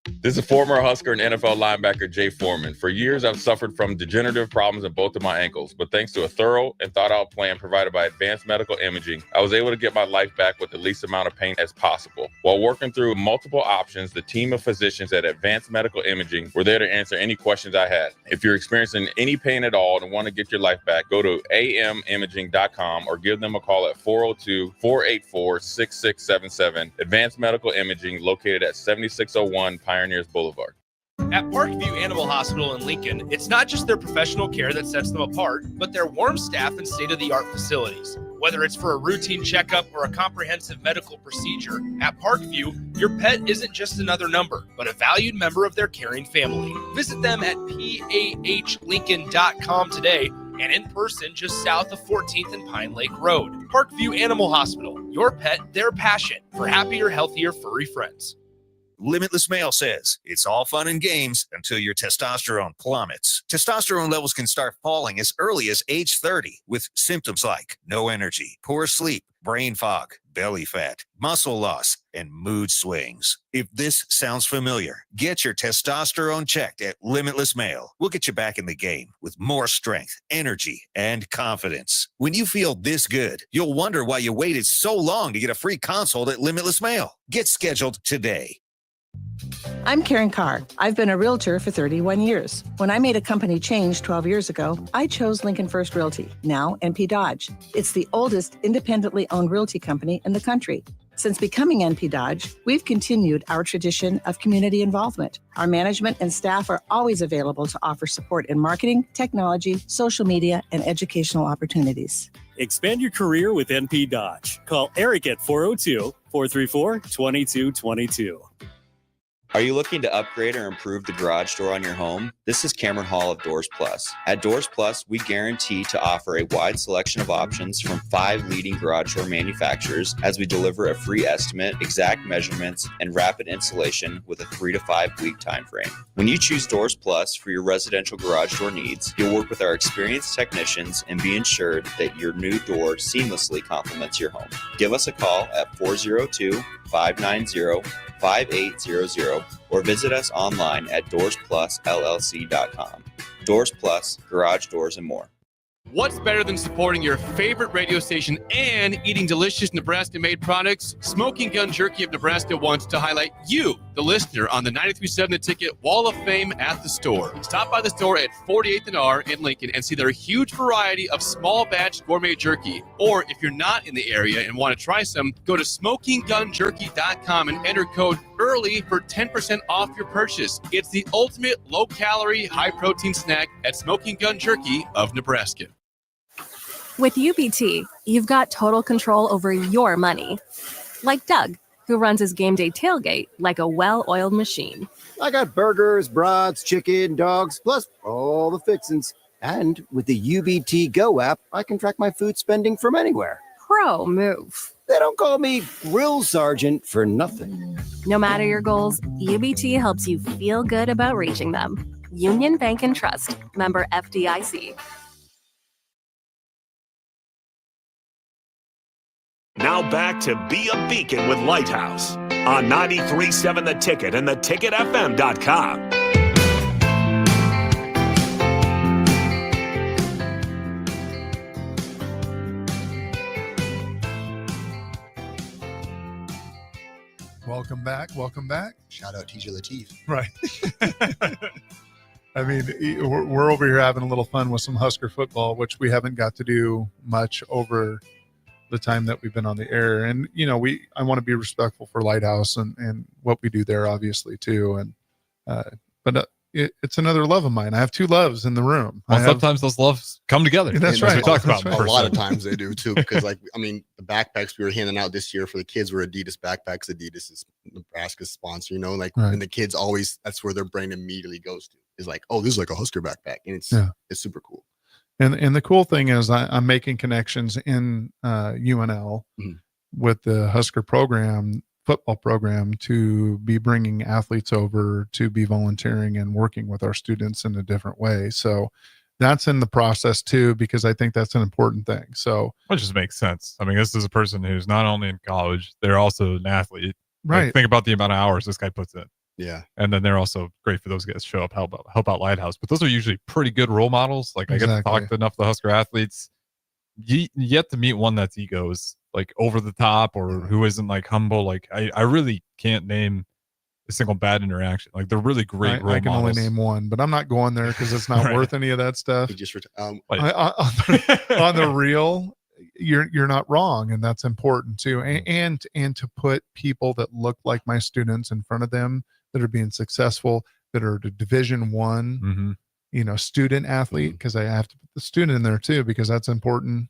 [SPEAKER 14] This is former Husker and NFL linebacker Jay Foreman. For years, I've suffered from degenerative problems in both of my ankles, but thanks to a thorough and thought-out plan provided by Advanced Medical Imaging, I was able to get my life back with the least amount of pain as possible. While working through multiple options, the team of physicians at Advanced Medical Imaging were there to answer any questions I had. If you're experiencing any pain at all and want to get your life back, go to amimaging.com or give them a call at 402-484-6677. Advanced Medical Imaging, located at 7601 Pioneers Boulevard.
[SPEAKER 3] At Parkview Animal Hospital in Lincoln, it's not just their professional care that sets them apart, but their warm staff and state-of-the-art facilities. Whether it's for a routine checkup or a comprehensive medical procedure, at Parkview, your pet isn't just another number, but a valued member of their caring family. Visit them at pahlincoln.com today and in person just south of 14th and Pine Lake Road. Parkview Animal Hospital, your pet, their passion for happier, healthier, furry friends.
[SPEAKER 15] Limitless Male says it's all fun and games until your testosterone plummets. Testosterone levels can start falling as early as age 30 with symptoms like no energy, poor sleep, brain fog, belly fat, muscle loss, and mood swings. If this sounds familiar, get your testosterone checked at Limitless Male. We'll get you back in the game with more strength, energy, and confidence. When you feel this good, you'll wonder why you waited so long to get a free consult at Limitless Male. Get scheduled today.
[SPEAKER 16] I'm Karen Carr. I've been a realtor for 31 years. When I made a company change 12 years ago, I chose Lincoln First Realty, now NP Dodge. It's the oldest independently owned realty company in the country. Since becoming NP Dodge, we've continued our tradition of community involvement. Our management and staff are always available to offer support in marketing, technology, social media, and educational opportunities.
[SPEAKER 17] Expand your career with NP Dodge. Call Eric at 402-434-2222.
[SPEAKER 18] Are you looking to upgrade or improve the garage door on your home? This is Cameron Hall of Doors Plus. At Doors Plus, we guarantee to offer a wide selection of options from 5 leading garage door manufacturers as we deliver a free estimate, exact measurements, and rapid installation with a 3 to 5 week time frame. When you choose Doors Plus for your residential garage door needs, you'll work with our experienced technicians and be ensured that your new door seamlessly complements your home. Give us a call at 402-590-5800 or visit us online at DoorsPlusLLC.com. Doors Plus, garage doors, and more.
[SPEAKER 1] What's better than supporting your favorite radio station and eating delicious Nebraska-made products? Smoking Gun Jerky of Nebraska wants to highlight you, the listener, on the 93.7 The Ticket Wall of Fame at the store. Stop by the store at 48th and R in Lincoln and see their huge variety of small batch gourmet jerky. Or if you're not in the area and want to try some, go to smokinggunjerky.com and enter code EARLY for 10% off your purchase. It's the ultimate low-calorie, high-protein snack at Smoking Gun Jerky of Nebraska.
[SPEAKER 19] With UBT, you've got total control over your money. Like Doug, who runs his game day tailgate like a well-oiled machine.
[SPEAKER 20] I got burgers, brats, chicken, dogs, plus all the fixins. And with the UBT Go app, I can track my food spending from anywhere.
[SPEAKER 19] Pro move.
[SPEAKER 20] They don't call me Grill Sergeant for nothing.
[SPEAKER 19] No matter your goals, UBT helps you feel good about reaching them. Union Bank and Trust, member FDIC.
[SPEAKER 5] Now back to Be a Beacon with Lighthouse on 93.7 The Ticket and theticketfm.com.
[SPEAKER 6] Welcome back. Welcome back.
[SPEAKER 7] Shout out TJ Lateef.
[SPEAKER 6] Right. I mean, we're over here having a little fun with some Husker football, which we haven't got to do much over the time that we've been on the air. And, you know, I want to be respectful for Lighthouse and what we do there, obviously, too. And, but it's another love of mine. I have 2 loves in the room.
[SPEAKER 8] Well, sometimes those loves come together.
[SPEAKER 6] That's right.
[SPEAKER 7] We talked about a lot of times they do too, because like, I mean, the backpacks we were handing out this year for the kids were Adidas backpacks. Adidas is Nebraska's sponsor, you know, like, and the kids always, that's where their brain immediately goes to, is like, oh, this is like a Husker backpack. And it's super cool.
[SPEAKER 6] And the cool thing is I'm making connections in UNL with the Husker football program to be bringing athletes over to be volunteering and working with our students in a different way. So that's in the process too, because I think that's an important thing. So
[SPEAKER 8] which just makes sense. I mean, this is a person who's not only in college, they're also an athlete.
[SPEAKER 6] Right.
[SPEAKER 8] Like, think about the amount of hours this guy puts in.
[SPEAKER 7] Yeah.
[SPEAKER 8] And then they're also great for those guys to show up, help out Lighthouse. But those are usually pretty good role models. Like I get to talk to enough of the Husker athletes. You yet to meet one that's egos like over the top or who isn't like humble. Like I really can't name a single bad interaction. Like they're really great role
[SPEAKER 6] I can
[SPEAKER 8] models.
[SPEAKER 6] only name one, but I'm not going there because it's not
[SPEAKER 8] Right.
[SPEAKER 6] worth any of that stuff.
[SPEAKER 7] He just
[SPEAKER 6] on the real, you're not wrong, and that's important too. And to put people that look like my students in front of them that are being successful, that are the Division I, student athlete, because I have to put the student in there too, because that's important.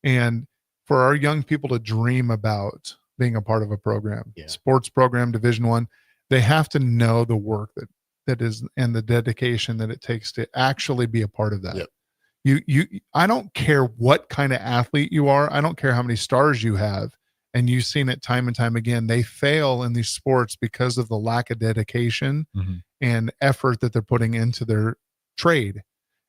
[SPEAKER 6] And for our young people to dream about being a part of a program, sports program, Division I, they have to know the work that is and the dedication that it takes to actually be a part of that. I don't care what kind of athlete you are. I don't care how many stars you have. And you've seen it time and time again. They fail in these sports because of the lack of dedication and effort that they're putting into their trade.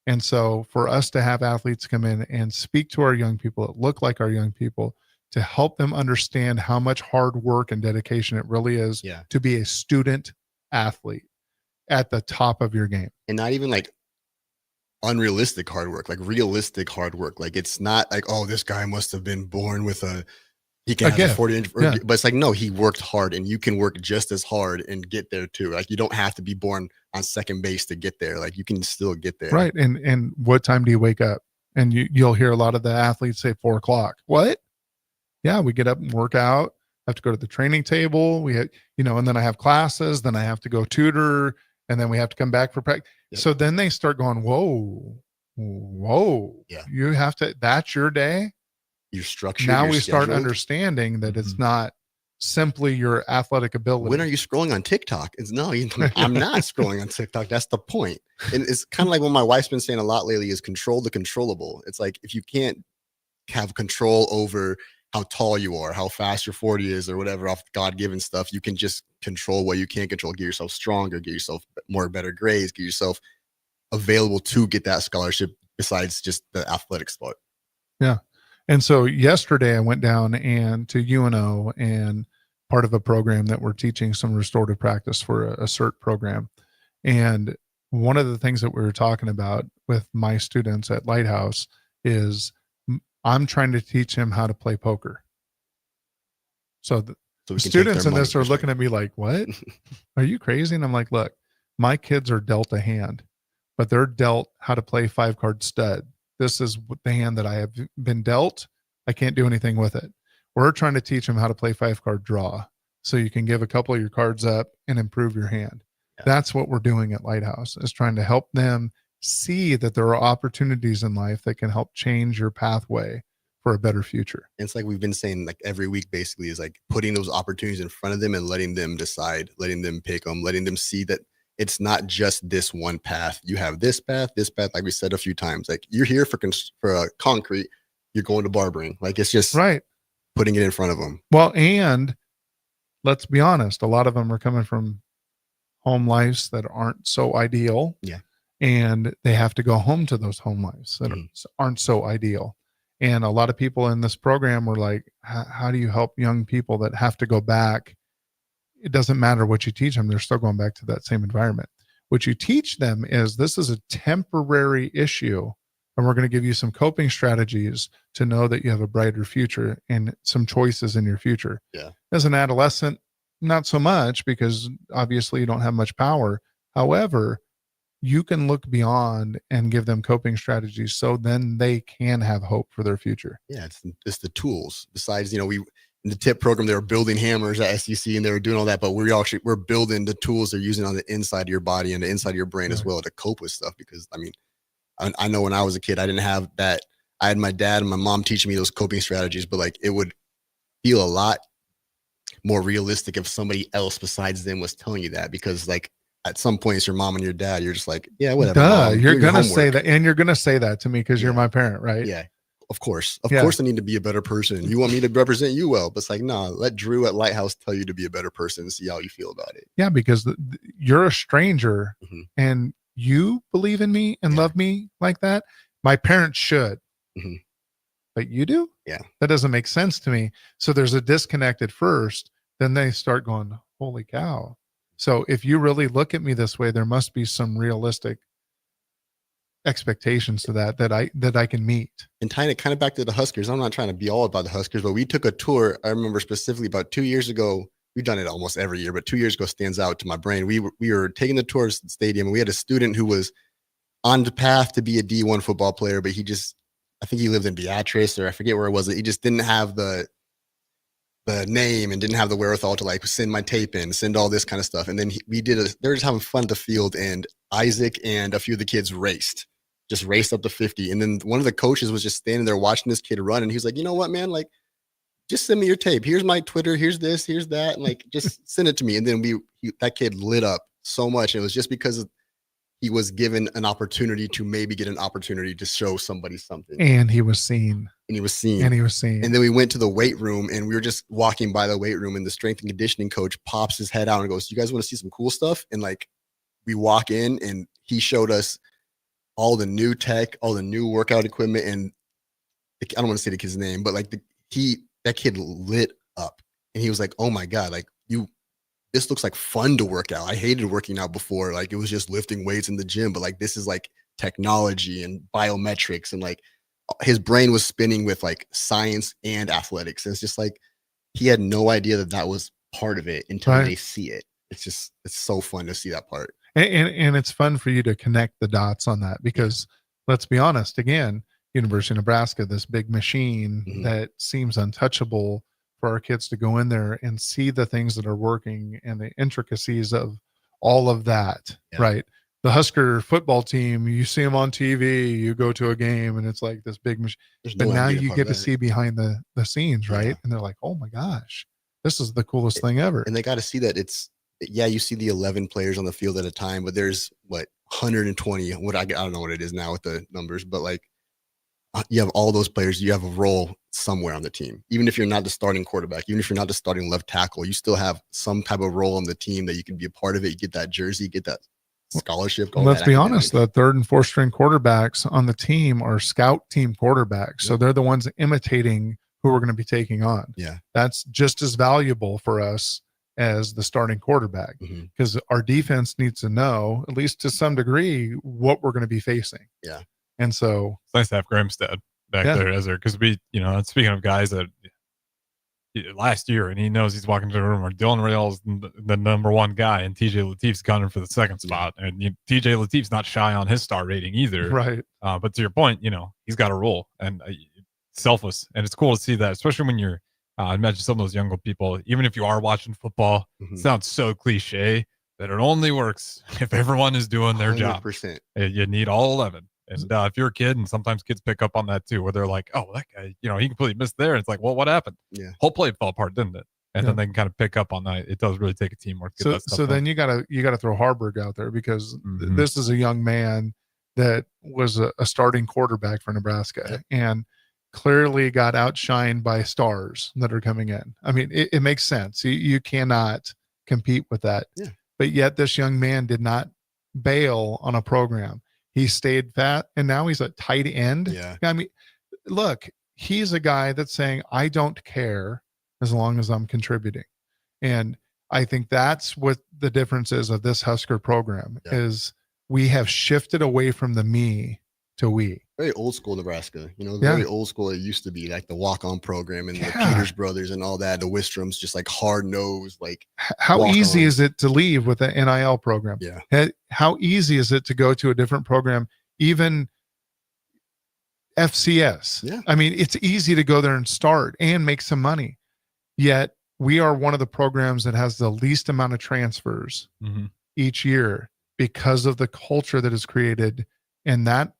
[SPEAKER 6] And so for us to have athletes come in and speak to our young people that look like our young people, to help them understand how much hard work and dedication it really is to be a student athlete at the top of your game.
[SPEAKER 7] And not even like unrealistic hard work, like realistic hard work. Like it's not like, oh, this guy must have been born with he can have a 40-inch, but it's like, no, he worked hard, and you can work just as hard and get there too. Like you don't have to be born on second base to get there. Like you can still get there.
[SPEAKER 6] Right. And what time do you wake up? And you'll hear a lot of the athletes say 4:00. What? Yeah, we get up and work out. Have to go to the training table. We have, and then I have classes. Then I have to go tutor, and then we have to come back for practice. So then they start going, whoa. Yeah. You have to. That's your day.
[SPEAKER 7] Your structure.
[SPEAKER 6] Now we start understanding that it's not simply your athletic ability.
[SPEAKER 7] When are you scrolling on TikTok? I'm not scrolling on TikTok. That's the point. And it's kind of like what my wife's been saying a lot lately is control the controllable. It's like if you can't have control over how tall you are, how fast your 40 is, or whatever off God-given stuff, you can just control what you can't control. Get yourself stronger, get yourself better grades, get yourself available to get that scholarship besides just the athletic sport.
[SPEAKER 6] Yeah. And so yesterday I went down to UNO and part of a program that we're teaching some restorative practice for a CERT program. And one of the things that we were talking about with my students at Lighthouse is I'm trying to teach him how to play poker. So the students in this are looking at me like, what? Are you crazy? And I'm like, look, my kids are dealt a hand, but they're dealt how to play 5-card stud. This is the hand that I have been dealt. I can't do anything with it. We're trying to teach them how to play 5-card draw so you can give a couple of your cards up and improve your hand. That's what we're doing at Lighthouse, is trying to help them see that there are opportunities in life that can help change your pathway for a better future.
[SPEAKER 7] It's like we've been saying like every week basically is like putting those opportunities in front of them and letting them decide, letting them pick them, letting them see that it's not just this one path. You have this path, like we said a few times. Like you're here for concrete, you're going to barbering. Like it's just putting it in front of them.
[SPEAKER 6] Well, and let's be honest, a lot of them are coming from home lives that aren't so ideal.
[SPEAKER 7] Yeah.
[SPEAKER 6] And they have to go home to those home lives that aren't so ideal. And a lot of people in this program were like, how do you help young people that have to go back? It doesn't matter what you teach them. They're still going back to that same environment. What you teach them is this is a temporary issue, and we're going to give you some coping strategies to know that you have a brighter future and some choices in your future.
[SPEAKER 7] Yeah.
[SPEAKER 6] As an adolescent, not so much, because obviously you don't have much power. However, you can look beyond and give them coping strategies so then they can have hope for their future.
[SPEAKER 7] Yeah, it's the tools. Besides, in the TIP program, they were building hammers at SEC and they were doing all that, but we're building the tools they're using on the inside of your body and the inside of your brain as well to cope with stuff. Because I know when I was a kid, I didn't have that. I had my dad and my mom teaching me those coping strategies, but like it would feel a lot more realistic if somebody else besides them was telling you that, because like at some point it's your mom and your dad, you're just like, yeah, whatever. Mom,
[SPEAKER 6] you're going to say that. And you're going to say that to me because you're my parent, right?
[SPEAKER 7] Yeah. Of course, I need to be a better person. You want me to represent you well, but it's like, no, let Drew at Lighthouse tell you to be a better person and see how you feel about it.
[SPEAKER 6] Yeah, because you're a stranger and you believe in me and love me like that. My parents should, but you do?
[SPEAKER 7] Yeah.
[SPEAKER 6] That doesn't make sense to me. So there's a disconnect at first. Then they start going, holy cow. So if you really look at me this way, there must be some realistic expectations to that I can meet.
[SPEAKER 7] And tying it kind of back to the Huskers, I'm not trying to be all about the Huskers, but we took a tour. I remember specifically about 2 years ago. We've done it almost every year, but 2 years ago stands out to my brain. We were taking the tour of the stadium, and we had a student who was on the path to be a D1 football player, but I think he lived in Beatrice, or I forget where it was. He just didn't have the name and didn't have the wherewithal to like send my tape in, send all this kind of stuff. And then they're just having fun at the field, and Isaac and a few of the kids just raced up to 50. And then one of the coaches was just standing there watching this kid run. And he was like, you know what, man, like, just send me your tape. Here's my Twitter. Here's this, here's that. And like, just send it to me. And then that kid lit up so much. And it was just because he was given an opportunity to maybe get an opportunity to show somebody something.
[SPEAKER 6] And he was seen.
[SPEAKER 7] And then we went to the weight room, and we were just walking by the weight room, and the strength and conditioning coach pops his head out and goes, you guys want to see some cool stuff? And like, we walk in, and he showed us all the new tech, all the new workout equipment. And I don't want to say the kid's name, but like that kid lit up, and he was like, oh my God, like this looks like fun to work out. I hated working out before. Like, it was just lifting weights in the gym, but like, this is like technology and biometrics, and like his brain was spinning with like science and athletics. And it's just like, he had no idea that was part of it until they see it. It's so fun to see that part.
[SPEAKER 6] And it's fun for you to connect the dots on that, because let's be honest, again, University of Nebraska, this big machine that seems untouchable, for our kids to go in there and see the things that are working and the intricacies of all of that, right? The Husker football team, you see them on TV, you go to a game, and it's like this big machine. But now you get to see behind the scenes, right? Yeah. And they're like, oh my gosh, this is the coolest thing ever.
[SPEAKER 7] And they got to see that you see the 11 players on the field at a time, but there's 120, I don't know what it is now with the numbers, but like, you have all those players, you have a role somewhere on the team. Even if you're not the starting quarterback, even if you're not the starting left tackle, you still have some type of role on the team that you can be a part of it. You get that jersey, get that scholarship.
[SPEAKER 6] Let's be honest, the third and fourth string quarterbacks on the team are scout team quarterbacks. So they're the ones imitating who we're going to be taking on.
[SPEAKER 7] Yeah.
[SPEAKER 6] That's just as valuable for us as the starting quarterback, because our defense needs to know, at least to some degree, what we're going to be facing.
[SPEAKER 7] Yeah.
[SPEAKER 6] And so
[SPEAKER 8] it's nice to have Grimstad back there as there, because speaking of guys that last year, and he knows he's walking to the room, or Dylan Rail's the number one guy, and TJ Latif's gunning for the second spot, and TJ Latif's not shy on his star rating either,
[SPEAKER 6] right?
[SPEAKER 8] But to your point, he's got a role, and selfless, and it's cool to see that, especially when you're imagine some of those younger people, even if you are watching football, it sounds so cliche that it only works if everyone is doing their
[SPEAKER 7] 100%.
[SPEAKER 8] job. You need all 11. And if you're a kid, and sometimes kids pick up on that too, where they're like, oh, that guy, he completely missed there. And it's like, well, what happened?
[SPEAKER 7] Yeah.
[SPEAKER 8] Whole play fell apart, didn't it? And then they can kind of pick up on that. It does really take a teamwork to get that stuff
[SPEAKER 6] so
[SPEAKER 8] done.
[SPEAKER 6] then you gotta throw Harburg out there, because this is a young man that was a starting quarterback for Nebraska and clearly got outshined by stars that are coming in. I mean, it makes sense. You cannot compete with that.
[SPEAKER 7] Yeah.
[SPEAKER 6] But yet this young man did not bail on a program. He stayed fat, and now he's a tight end.
[SPEAKER 7] Yeah.
[SPEAKER 6] I mean, look, he's a guy that's saying, I don't care as long as I'm contributing. And I think that's what the difference is of this Husker program is we have shifted away from the me to we.
[SPEAKER 7] Very old school Nebraska, very old school. It used to be like the walk-on program and the Peters brothers and all that. The Wistroms, just like hard-nosed, like
[SPEAKER 6] how easy is it to leave with the NIL program?
[SPEAKER 7] Yeah.
[SPEAKER 6] How easy is it to go to a different program, even FCS?
[SPEAKER 7] Yeah.
[SPEAKER 6] I mean, it's easy to go there and start and make some money. Yet we are one of the programs that has the least amount of transfers each year because of the culture that is created, and that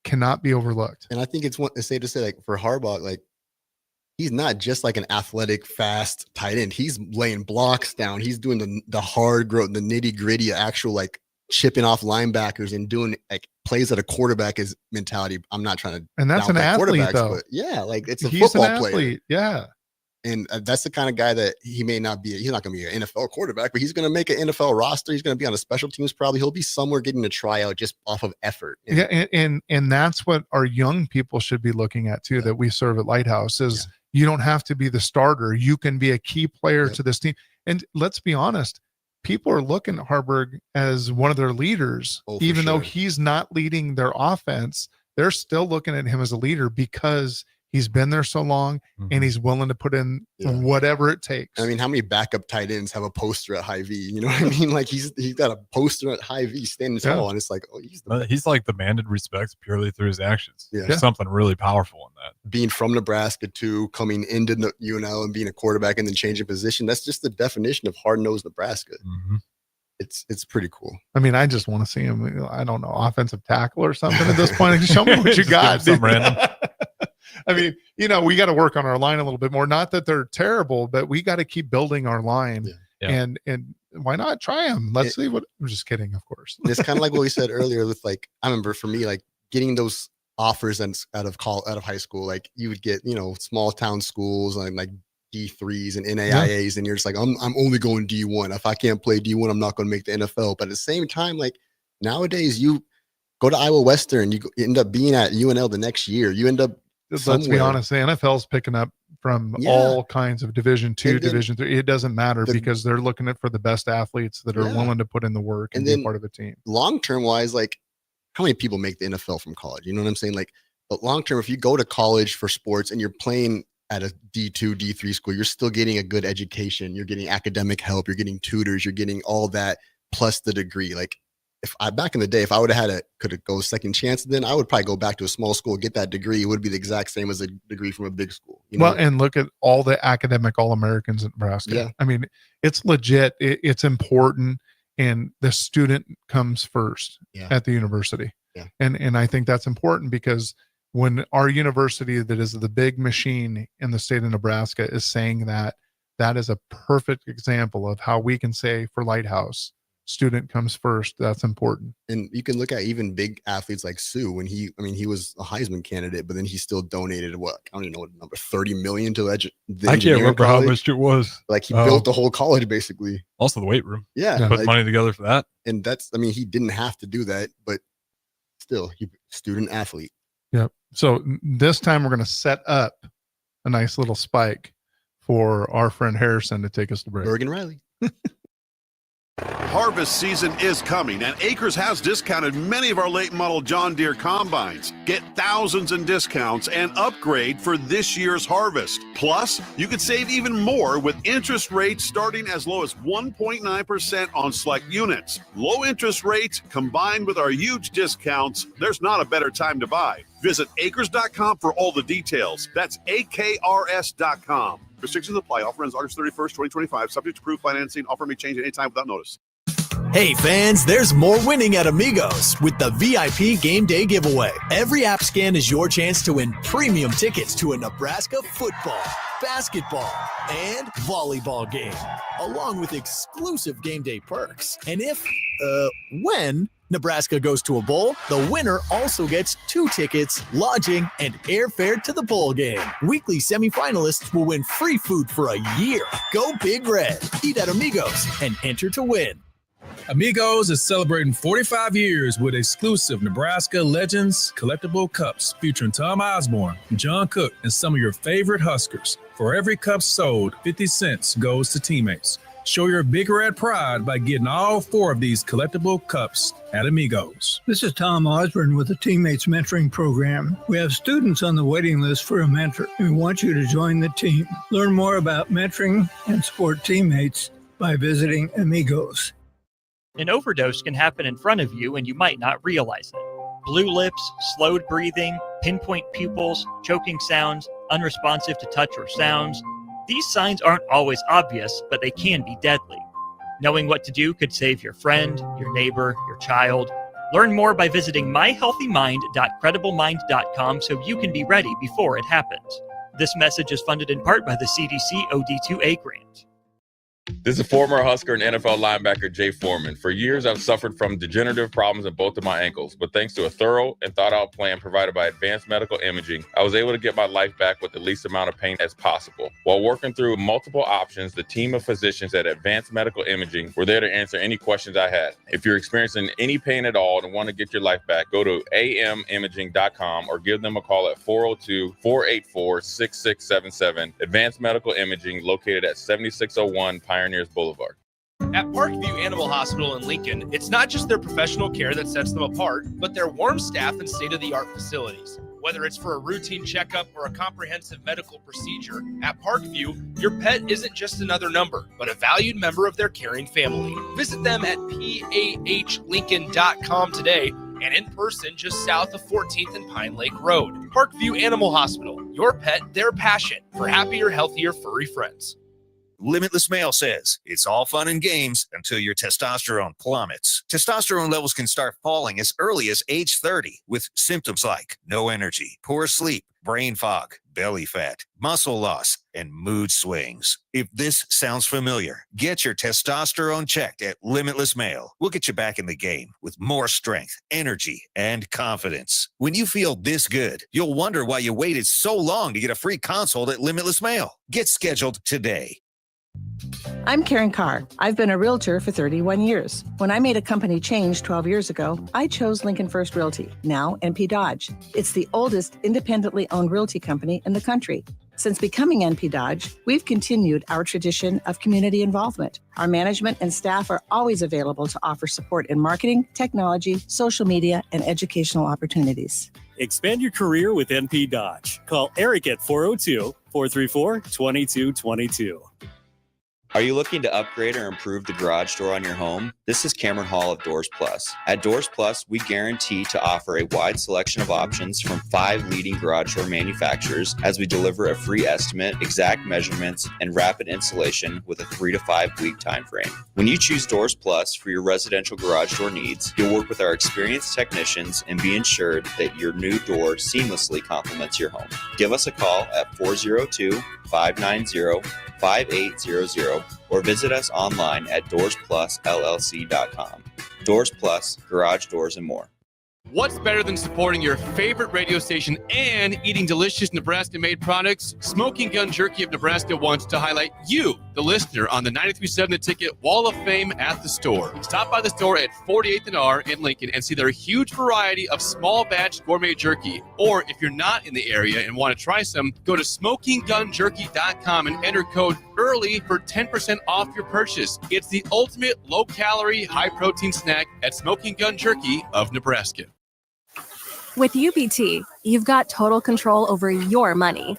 [SPEAKER 6] cannot be overlooked.
[SPEAKER 7] And I think it's safe to say, like, for Harbaugh, like, he's not just like an athletic, fast tight end. He's laying blocks down. He's doing the hard growth, the nitty gritty, actual like chipping off linebackers and doing like plays that a quarterback is mentality. I'm not trying to,
[SPEAKER 6] and that's an athlete though.
[SPEAKER 7] But yeah, like it's a
[SPEAKER 6] he's
[SPEAKER 7] football
[SPEAKER 6] an athlete.
[SPEAKER 7] player.
[SPEAKER 6] Yeah.
[SPEAKER 7] And that's the kind of guy that he's not going to be an NFL quarterback, but he's going to make an NFL roster. He's going to be on a special teams. Probably he'll be somewhere getting a tryout just off of effort.
[SPEAKER 6] Yeah. And that's what our young people should be looking at too, that we serve at Lighthouse is you don't have to be the starter. You can be a key player to this team. And let's be honest, people are looking at Harburg as one of their leaders, even though he's not leading their offense. They're still looking at him as a leader because he's been there so long and he's willing to put in whatever it takes.
[SPEAKER 7] I mean, how many backup tight ends have a poster at high V? You know what I mean? Like he's got a poster at high V standing tall, and it's like, oh,
[SPEAKER 8] he's like demanded respect purely through his actions.
[SPEAKER 7] Yeah.
[SPEAKER 8] There's something really powerful in that.
[SPEAKER 7] Being from Nebraska too, coming into UNL and being a quarterback and then changing position, that's just the definition of hard-nosed Nebraska. It's pretty cool.
[SPEAKER 6] I mean, I just want to see him, I don't know, offensive tackle or something at this point. Show me what you got.
[SPEAKER 8] Some random.
[SPEAKER 6] I mean, we got to work on our line a little bit more. Not that they're terrible, but we got to keep building our line. And why not try them? Let's see what. I'm just kidding, of course.
[SPEAKER 7] It's kind of like what we said earlier with, like, I remember for me, like getting those offers out of high school, like you would get, small town schools and like D3s and NAIAs, and you're just like, I'm only going D1. If I can't play D1, I'm not going to make the NFL. But at the same time, like nowadays, you go to Iowa Western, you end up being at UNL the next year. You end up
[SPEAKER 6] Let's be honest, the NFL's picking up from all kinds of Division II, Division III. It doesn't matter because they're looking for the best athletes that are willing to put in the work and be part of a team.
[SPEAKER 7] Long-term wise, like how many people make the NFL from college? You know what I'm saying? Like, but long-term, if you go to college for sports and you're playing at a D2, D3 school, you're still getting a good education. You're getting academic help. You're getting tutors. You're getting all that plus the degree. Like, back in the day, if I would have could go second chance, then I would probably go back to a small school, get that degree. It would be the exact same as a degree from a big school.
[SPEAKER 6] Well, and look at all the academic All-Americans in Nebraska.
[SPEAKER 7] Yeah.
[SPEAKER 6] I mean, it's legit. It's important. And the student comes first at the university.
[SPEAKER 7] Yeah.
[SPEAKER 6] And I think that's important because when our university that is the big machine in the state of Nebraska is saying that is a perfect example of how we can say for Lighthouse, student comes first. That's important.
[SPEAKER 7] And you can look at even big athletes like Sue when he was a Heisman candidate, but then he still donated I don't even know what number, 30 million to the
[SPEAKER 8] I can't remember how much it was.
[SPEAKER 7] Like he built the whole college basically.
[SPEAKER 8] Also the weight room.
[SPEAKER 7] Yeah.
[SPEAKER 8] Put money together for that.
[SPEAKER 7] And he didn't have to do that, but still student athlete.
[SPEAKER 6] Yep. So this time we're going to set up a nice little spike for our friend Harrison to take us to break.
[SPEAKER 7] Bergen Riley.
[SPEAKER 9] Harvest season is coming, and Acres has discounted many of our late model John Deere combines. Get thousands in discounts and upgrade for this year's harvest. Plus, you could save even more with interest rates starting as low as 1.9% on select units. Low interest rates combined with our huge discounts, there's not a better time to buy. Visit acres.com for all the details. That's AKRS.com. Restrictions apply. Offer ends August 31st, 2025. Subject to approved financing. Offer may change at any time without notice.
[SPEAKER 10] Hey fans, there's more winning at Amigos with the VIP Game Day giveaway. Every app scan is your chance to win premium tickets to a Nebraska football, basketball, and volleyball game, along with exclusive game day perks. And when Nebraska goes to a bowl, the winner also gets 2 tickets, lodging, and airfare to the bowl game. Weekly semifinalists will win free food for a year. Go Big Red. Eat at Amigos and enter to win.
[SPEAKER 11] Amigos is celebrating 45 years with exclusive Nebraska Legends collectible cups featuring Tom Osborne, John Cook, and some of your favorite Huskers. For every cup sold, 50 cents goes to teammates. Show your Big Red pride by getting all 4 of these collectible cups at Amigos.
[SPEAKER 12] This is Tom Osborne with the Teammates Mentoring Program. We have students on the waiting list for a mentor, and we want you to join the team. Learn more about mentoring and support teammates by visiting Amigos.
[SPEAKER 13] An overdose can happen in front of you and you might not realize it. Blue lips, slowed breathing, pinpoint pupils, choking sounds, unresponsive to touch or sounds. These signs aren't always obvious, but they can be deadly. Knowing what to do could save your friend, your neighbor, your child. Learn more by visiting myhealthymind.crediblemmind.com so you can be ready before it happens. This message is funded in part by the CDC OD2A grant.
[SPEAKER 14] This is former Husker and NFL linebacker Jay Foreman. For years, I've suffered from degenerative problems in both of my ankles, but thanks to a thorough and thought-out plan provided by Advanced Medical Imaging, I was able to get my life back with the least amount of pain as possible. While working through multiple options, the team of physicians at Advanced Medical Imaging were there to answer any questions I had. If you're experiencing any pain at all and want to get your life back, go to amimaging.com or give them a call at 402-484-6677. Advanced Medical Imaging, located at 7601 Pioneers Boulevard.
[SPEAKER 3] At Parkview Animal Hospital in Lincoln, it's not just their professional care that sets them apart, but their warm staff and state-of-the-art facilities. Whether it's for a routine checkup or a comprehensive medical procedure, at Parkview, your pet isn't just another number, but a valued member of their caring family. Visit them at pahlincoln.com today and in person just south of 14th and Pine Lake Road. Parkview Animal Hospital, your pet, their passion for happier, healthier, furry friends.
[SPEAKER 15] Limitless Male says it's all fun and games until your testosterone plummets. Testosterone levels can start falling as early as age 30 with symptoms like no energy, poor sleep, brain fog, belly fat, muscle loss, and mood swings. If this sounds familiar, get your testosterone checked at Limitless Male. We'll get you back in the game with more strength, energy, and confidence. When you feel this good, you'll wonder why you waited so long to get a free consult at Limitless Male. Get scheduled today.
[SPEAKER 16] I'm Karen Carr. I've been a realtor for 31 years. When I made a company change 12 years ago, I chose Lincoln First Realty, now NP Dodge. It's the oldest independently owned realty company in the country. Since becoming NP Dodge, we've continued our tradition of community involvement. Our management and staff are always available to offer support in marketing, technology, social media, and educational opportunities.
[SPEAKER 17] Expand your career with NP Dodge. Call Eric at 402-434-2222.
[SPEAKER 18] Are you looking to upgrade or improve the garage door on your home? This is Cameron Hall of Doors Plus. At Doors Plus, we guarantee to offer a wide selection of options from 5 leading garage door manufacturers as we deliver a free estimate, exact measurements, and rapid installation with a 3 to 5 week time frame. When you choose Doors Plus for your residential garage door needs, you'll work with our experienced technicians and be ensured that your new door seamlessly complements your home. Give us a call at 402-590-5800 or visit us online at doorsplusllc.com. Doors Plus, garage doors and more.
[SPEAKER 1] What's better than supporting your favorite radio station and eating delicious Nebraska-made products? Smoking Gun Jerky of Nebraska wants to highlight you, the listener, on the 93.7 The Ticket Wall of Fame at the store. Stop by the store at 48th and R in Lincoln and see their huge variety of small batch gourmet jerky. Or if you're not in the area and want to try some, go to smokinggunjerky.com and enter code EARLY for 10% off your purchase. It's the ultimate low-calorie, high-protein snack at Smoking Gun Jerky of Nebraska.
[SPEAKER 19] With UBT, you've got total control over your money.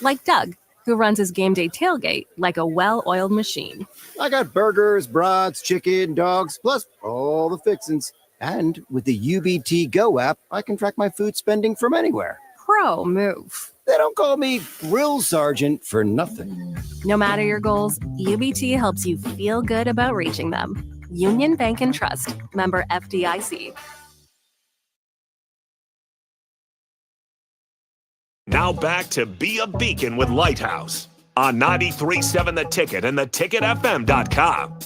[SPEAKER 19] Like Doug, who runs his game day tailgate like a well-oiled machine.
[SPEAKER 20] I got burgers, brats, chicken, dogs, plus all the fixins. And with the UBT Go app, I can track my food spending from anywhere.
[SPEAKER 19] Pro move.
[SPEAKER 20] They don't call me Grill Sergeant for nothing.
[SPEAKER 19] No matter your goals, UBT helps you feel good about reaching them. Union Bank and Trust. Member FDIC.
[SPEAKER 5] Now back to Be a Beacon with Lighthouse on 93.7 The Ticket and theticketfm.com.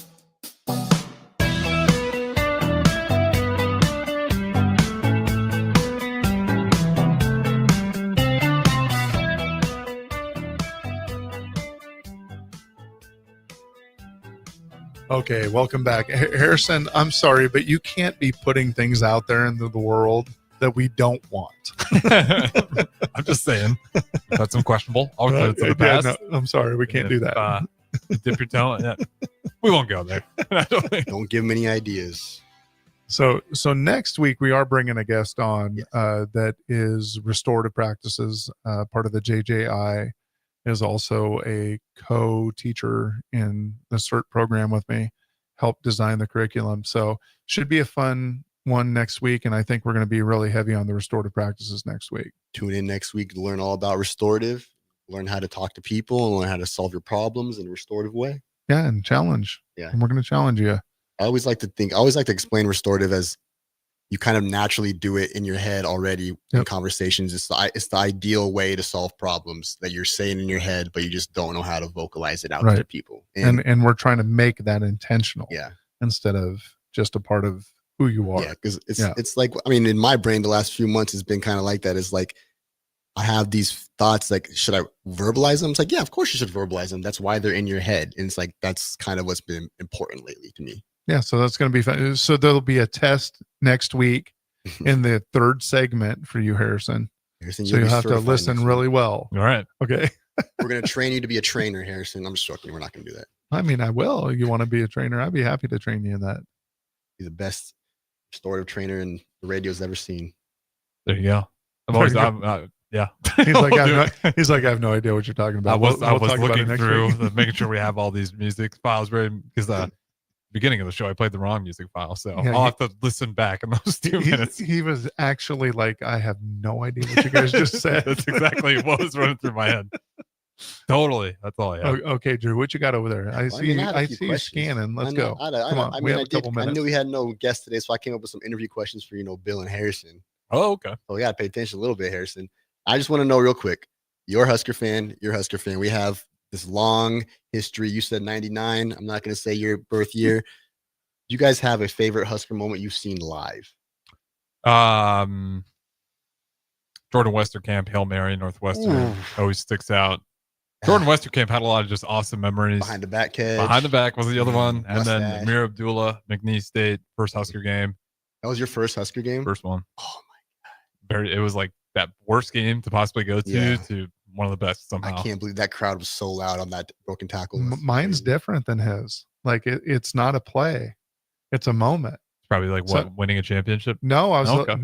[SPEAKER 6] Okay, welcome back. Harrison, I'm sorry, but you can't be putting things out there into the world that we don't want.
[SPEAKER 8] I'm just saying. That's some questionable. I'll put it to the past.
[SPEAKER 6] No, I'm sorry, we can't do that.
[SPEAKER 8] Dip your toe. Yeah. We won't go there.
[SPEAKER 7] Don't give them any ideas.
[SPEAKER 6] So next week we are bringing a guest on that is restorative practices, part of the JJI, is also a co-teacher in the CERT program with me, helped design the curriculum. So should be a fun one next week, and I think we're going to be really heavy on the restorative practices next week.
[SPEAKER 7] Tune in next week to learn all about restorative, learn how to talk to people, and learn how to solve your problems in a restorative way.
[SPEAKER 6] Yeah, and challenge.
[SPEAKER 7] Yeah.
[SPEAKER 6] And we're going to challenge you.
[SPEAKER 7] I always like to explain restorative as you kind of naturally do it in your head already in conversations. It's the ideal way to solve problems that you're saying in your head, but you just don't know how to vocalize it out to people.
[SPEAKER 6] And we're trying to make that intentional.
[SPEAKER 7] Yeah.
[SPEAKER 6] Instead of just a part of who you are.
[SPEAKER 7] Yeah, because it's like, I mean, in my brain, the last few months has been kind of like that. It's like, I have these thoughts like, should I verbalize them? It's like, yeah, of course you should verbalize them. That's why they're in your head. And it's like, that's kind of what's been important lately to me.
[SPEAKER 6] Yeah, so that's going to be fun. So there'll be a test next week in the third segment for you, Harrison. So you'll have to listen really well.
[SPEAKER 8] All right.
[SPEAKER 6] Okay.
[SPEAKER 7] We're going to train you to be a trainer, Harrison. I'm just joking. We're not going to do that.
[SPEAKER 6] I mean, I will. You want to be a trainer? I'd be happy to train you in that.
[SPEAKER 7] He's the best restorative trainer in the radio's ever seen.
[SPEAKER 8] There you go. Yeah.
[SPEAKER 6] He's like, I have no idea what you're talking about.
[SPEAKER 8] I was
[SPEAKER 6] talk about it
[SPEAKER 8] looking
[SPEAKER 6] next
[SPEAKER 8] through,
[SPEAKER 6] week.
[SPEAKER 8] making sure we have all these music files ready, because the beginning of the show I played the wrong music file, so
[SPEAKER 6] Yeah,
[SPEAKER 8] I'll have to listen back in those 2 minutes.
[SPEAKER 6] He was actually like, I have no idea what you guys just said.
[SPEAKER 8] That's exactly what was running through my head. Totally. That's all I have.
[SPEAKER 6] Okay, Drew, what you got over there? I see you scanning. Let's go. Come on. We have a couple minutes.
[SPEAKER 7] I knew we had no guest today, so I came up with some interview questions for, Bill and Harrison.
[SPEAKER 8] Oh, okay.
[SPEAKER 7] So we got to pay attention a little bit, Harrison. I just want to know real quick. You're a Husker fan. We have this long history. You said 99. I'm not going to say your birth year. Do you guys have a favorite Husker moment you've seen live?
[SPEAKER 8] Jordan Westerkamp, Hail Mary, Northwestern always sticks out. Jordan Westerkamp had a lot of just awesome memories.
[SPEAKER 7] Behind the back catch.
[SPEAKER 8] Behind the back was the other one. And
[SPEAKER 7] mustache.
[SPEAKER 8] then Amir Abdullah, McNeese State, first Husker game.
[SPEAKER 7] That was your first Husker game?
[SPEAKER 8] First one.
[SPEAKER 7] Oh my God.
[SPEAKER 8] It was like that worst game to possibly go to one of the best somehow.
[SPEAKER 7] I can't believe that crowd was so loud on that broken tackle.
[SPEAKER 6] Mine's different than his. Like it's not a play. It's a moment.
[SPEAKER 8] It's probably like winning a championship.
[SPEAKER 6] No, I was.
[SPEAKER 8] Okay.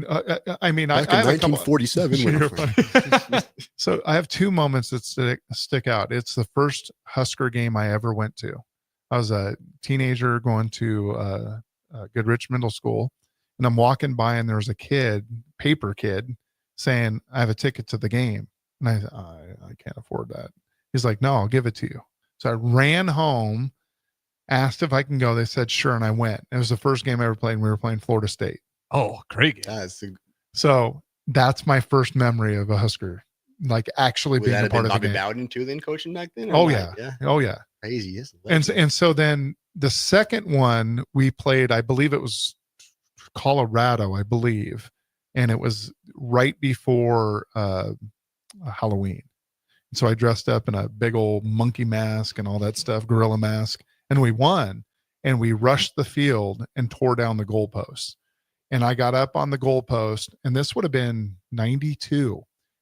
[SPEAKER 6] I mean,
[SPEAKER 7] back in 1947.
[SPEAKER 6] So I have two moments that stick out. It's the first Husker game I ever went to. I was a teenager going to Goodrich Middle School, and I'm walking by, and there was a paper kid, saying, "I have a ticket to the game," and I can't afford that. He's like, "No, I'll give it to you." So I ran home. Asked if I can go. They said sure, and I went. It was the first game I ever played, and we were playing Florida State.
[SPEAKER 8] Oh, great game!
[SPEAKER 6] So that's my first memory of a Husker, like actually being a part of the game.
[SPEAKER 7] Bobby Bowden too, then coaching back then.
[SPEAKER 6] Oh yeah,
[SPEAKER 7] crazy.
[SPEAKER 6] And so then the second one we played, I believe it was Colorado, and it was right before Halloween. So I dressed up in a big old monkey mask and all that stuff, gorilla mask. And we won, and we rushed the field and tore down the goalposts. And I got up on the goalpost, and this would have been 92.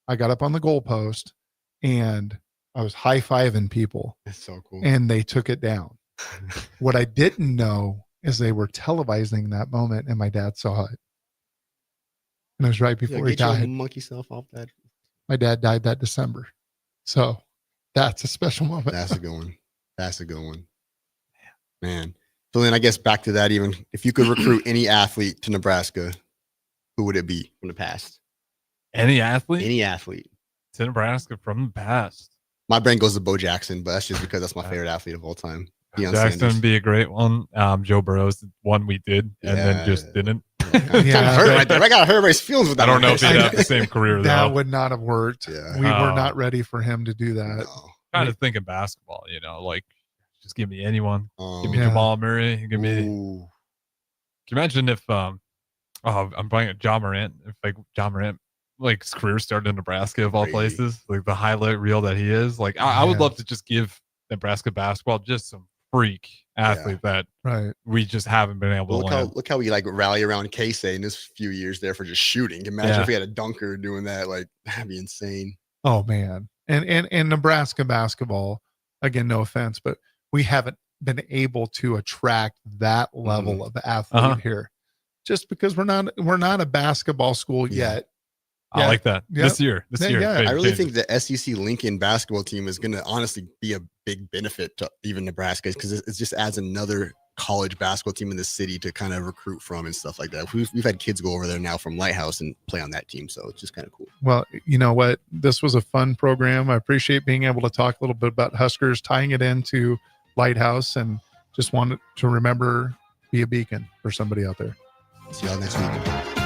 [SPEAKER 6] I got up on the goalpost, and I was high-fiving people.
[SPEAKER 7] That's so cool.
[SPEAKER 6] And they took it down. What I didn't know is they were televising that moment, and my dad saw it. And it was right before he died.
[SPEAKER 7] Monkey self off that.
[SPEAKER 6] My dad died that December. So that's a special moment.
[SPEAKER 7] That's a good one. Man. So then I guess back to that, even if you could recruit any athlete to Nebraska, who would it be from the past?
[SPEAKER 8] Any athlete?
[SPEAKER 7] Any athlete.
[SPEAKER 8] To Nebraska from the past.
[SPEAKER 7] My brain goes to Bo Jackson, but that's just because that's my favorite athlete of all time. Deion
[SPEAKER 8] Jackson
[SPEAKER 7] Sanders.
[SPEAKER 8] would be a great one. Joe Burrow's one we did and then just didn't.
[SPEAKER 7] Hurt right there. I got to hurt everybody's feelings with that.
[SPEAKER 8] I don't know if he'd have the same career though.
[SPEAKER 6] That would not have worked.
[SPEAKER 7] Yeah.
[SPEAKER 6] We were not ready for him to do that.
[SPEAKER 7] No.
[SPEAKER 8] Kind of thinking basketball, like just give me anyone. Give me Jamal Murray. Give me. Can you imagine if I'm playing at John Morant? If like John Morant, like his career started in Nebraska of all places, like the highlight reel that he is. Like I would love to just give Nebraska basketball just some freak athlete that we just haven't been able to land.
[SPEAKER 7] Look how we like rally around Casey in this few years there for just shooting. Imagine if we had a dunker doing that. Like that'd be insane.
[SPEAKER 6] Oh man. And Nebraska basketball, again, no offense, but we haven't been able to attract that level of athlete here, just because we're not a basketball school yet.
[SPEAKER 8] I like that. This year.
[SPEAKER 7] I really think the SEC Lincoln basketball team is going to honestly be a big benefit to even Nebraska, because it just adds another college basketball team in the city to kind of recruit from and stuff like that. We've had kids go over there now from Lighthouse and play on that team, so it's just kind of cool.
[SPEAKER 6] Well, you know what? This was a fun program. I appreciate being able to talk a little bit about Huskers, tying it into Lighthouse, and just wanted to remember, be a beacon for somebody out there.
[SPEAKER 7] See y'all next week.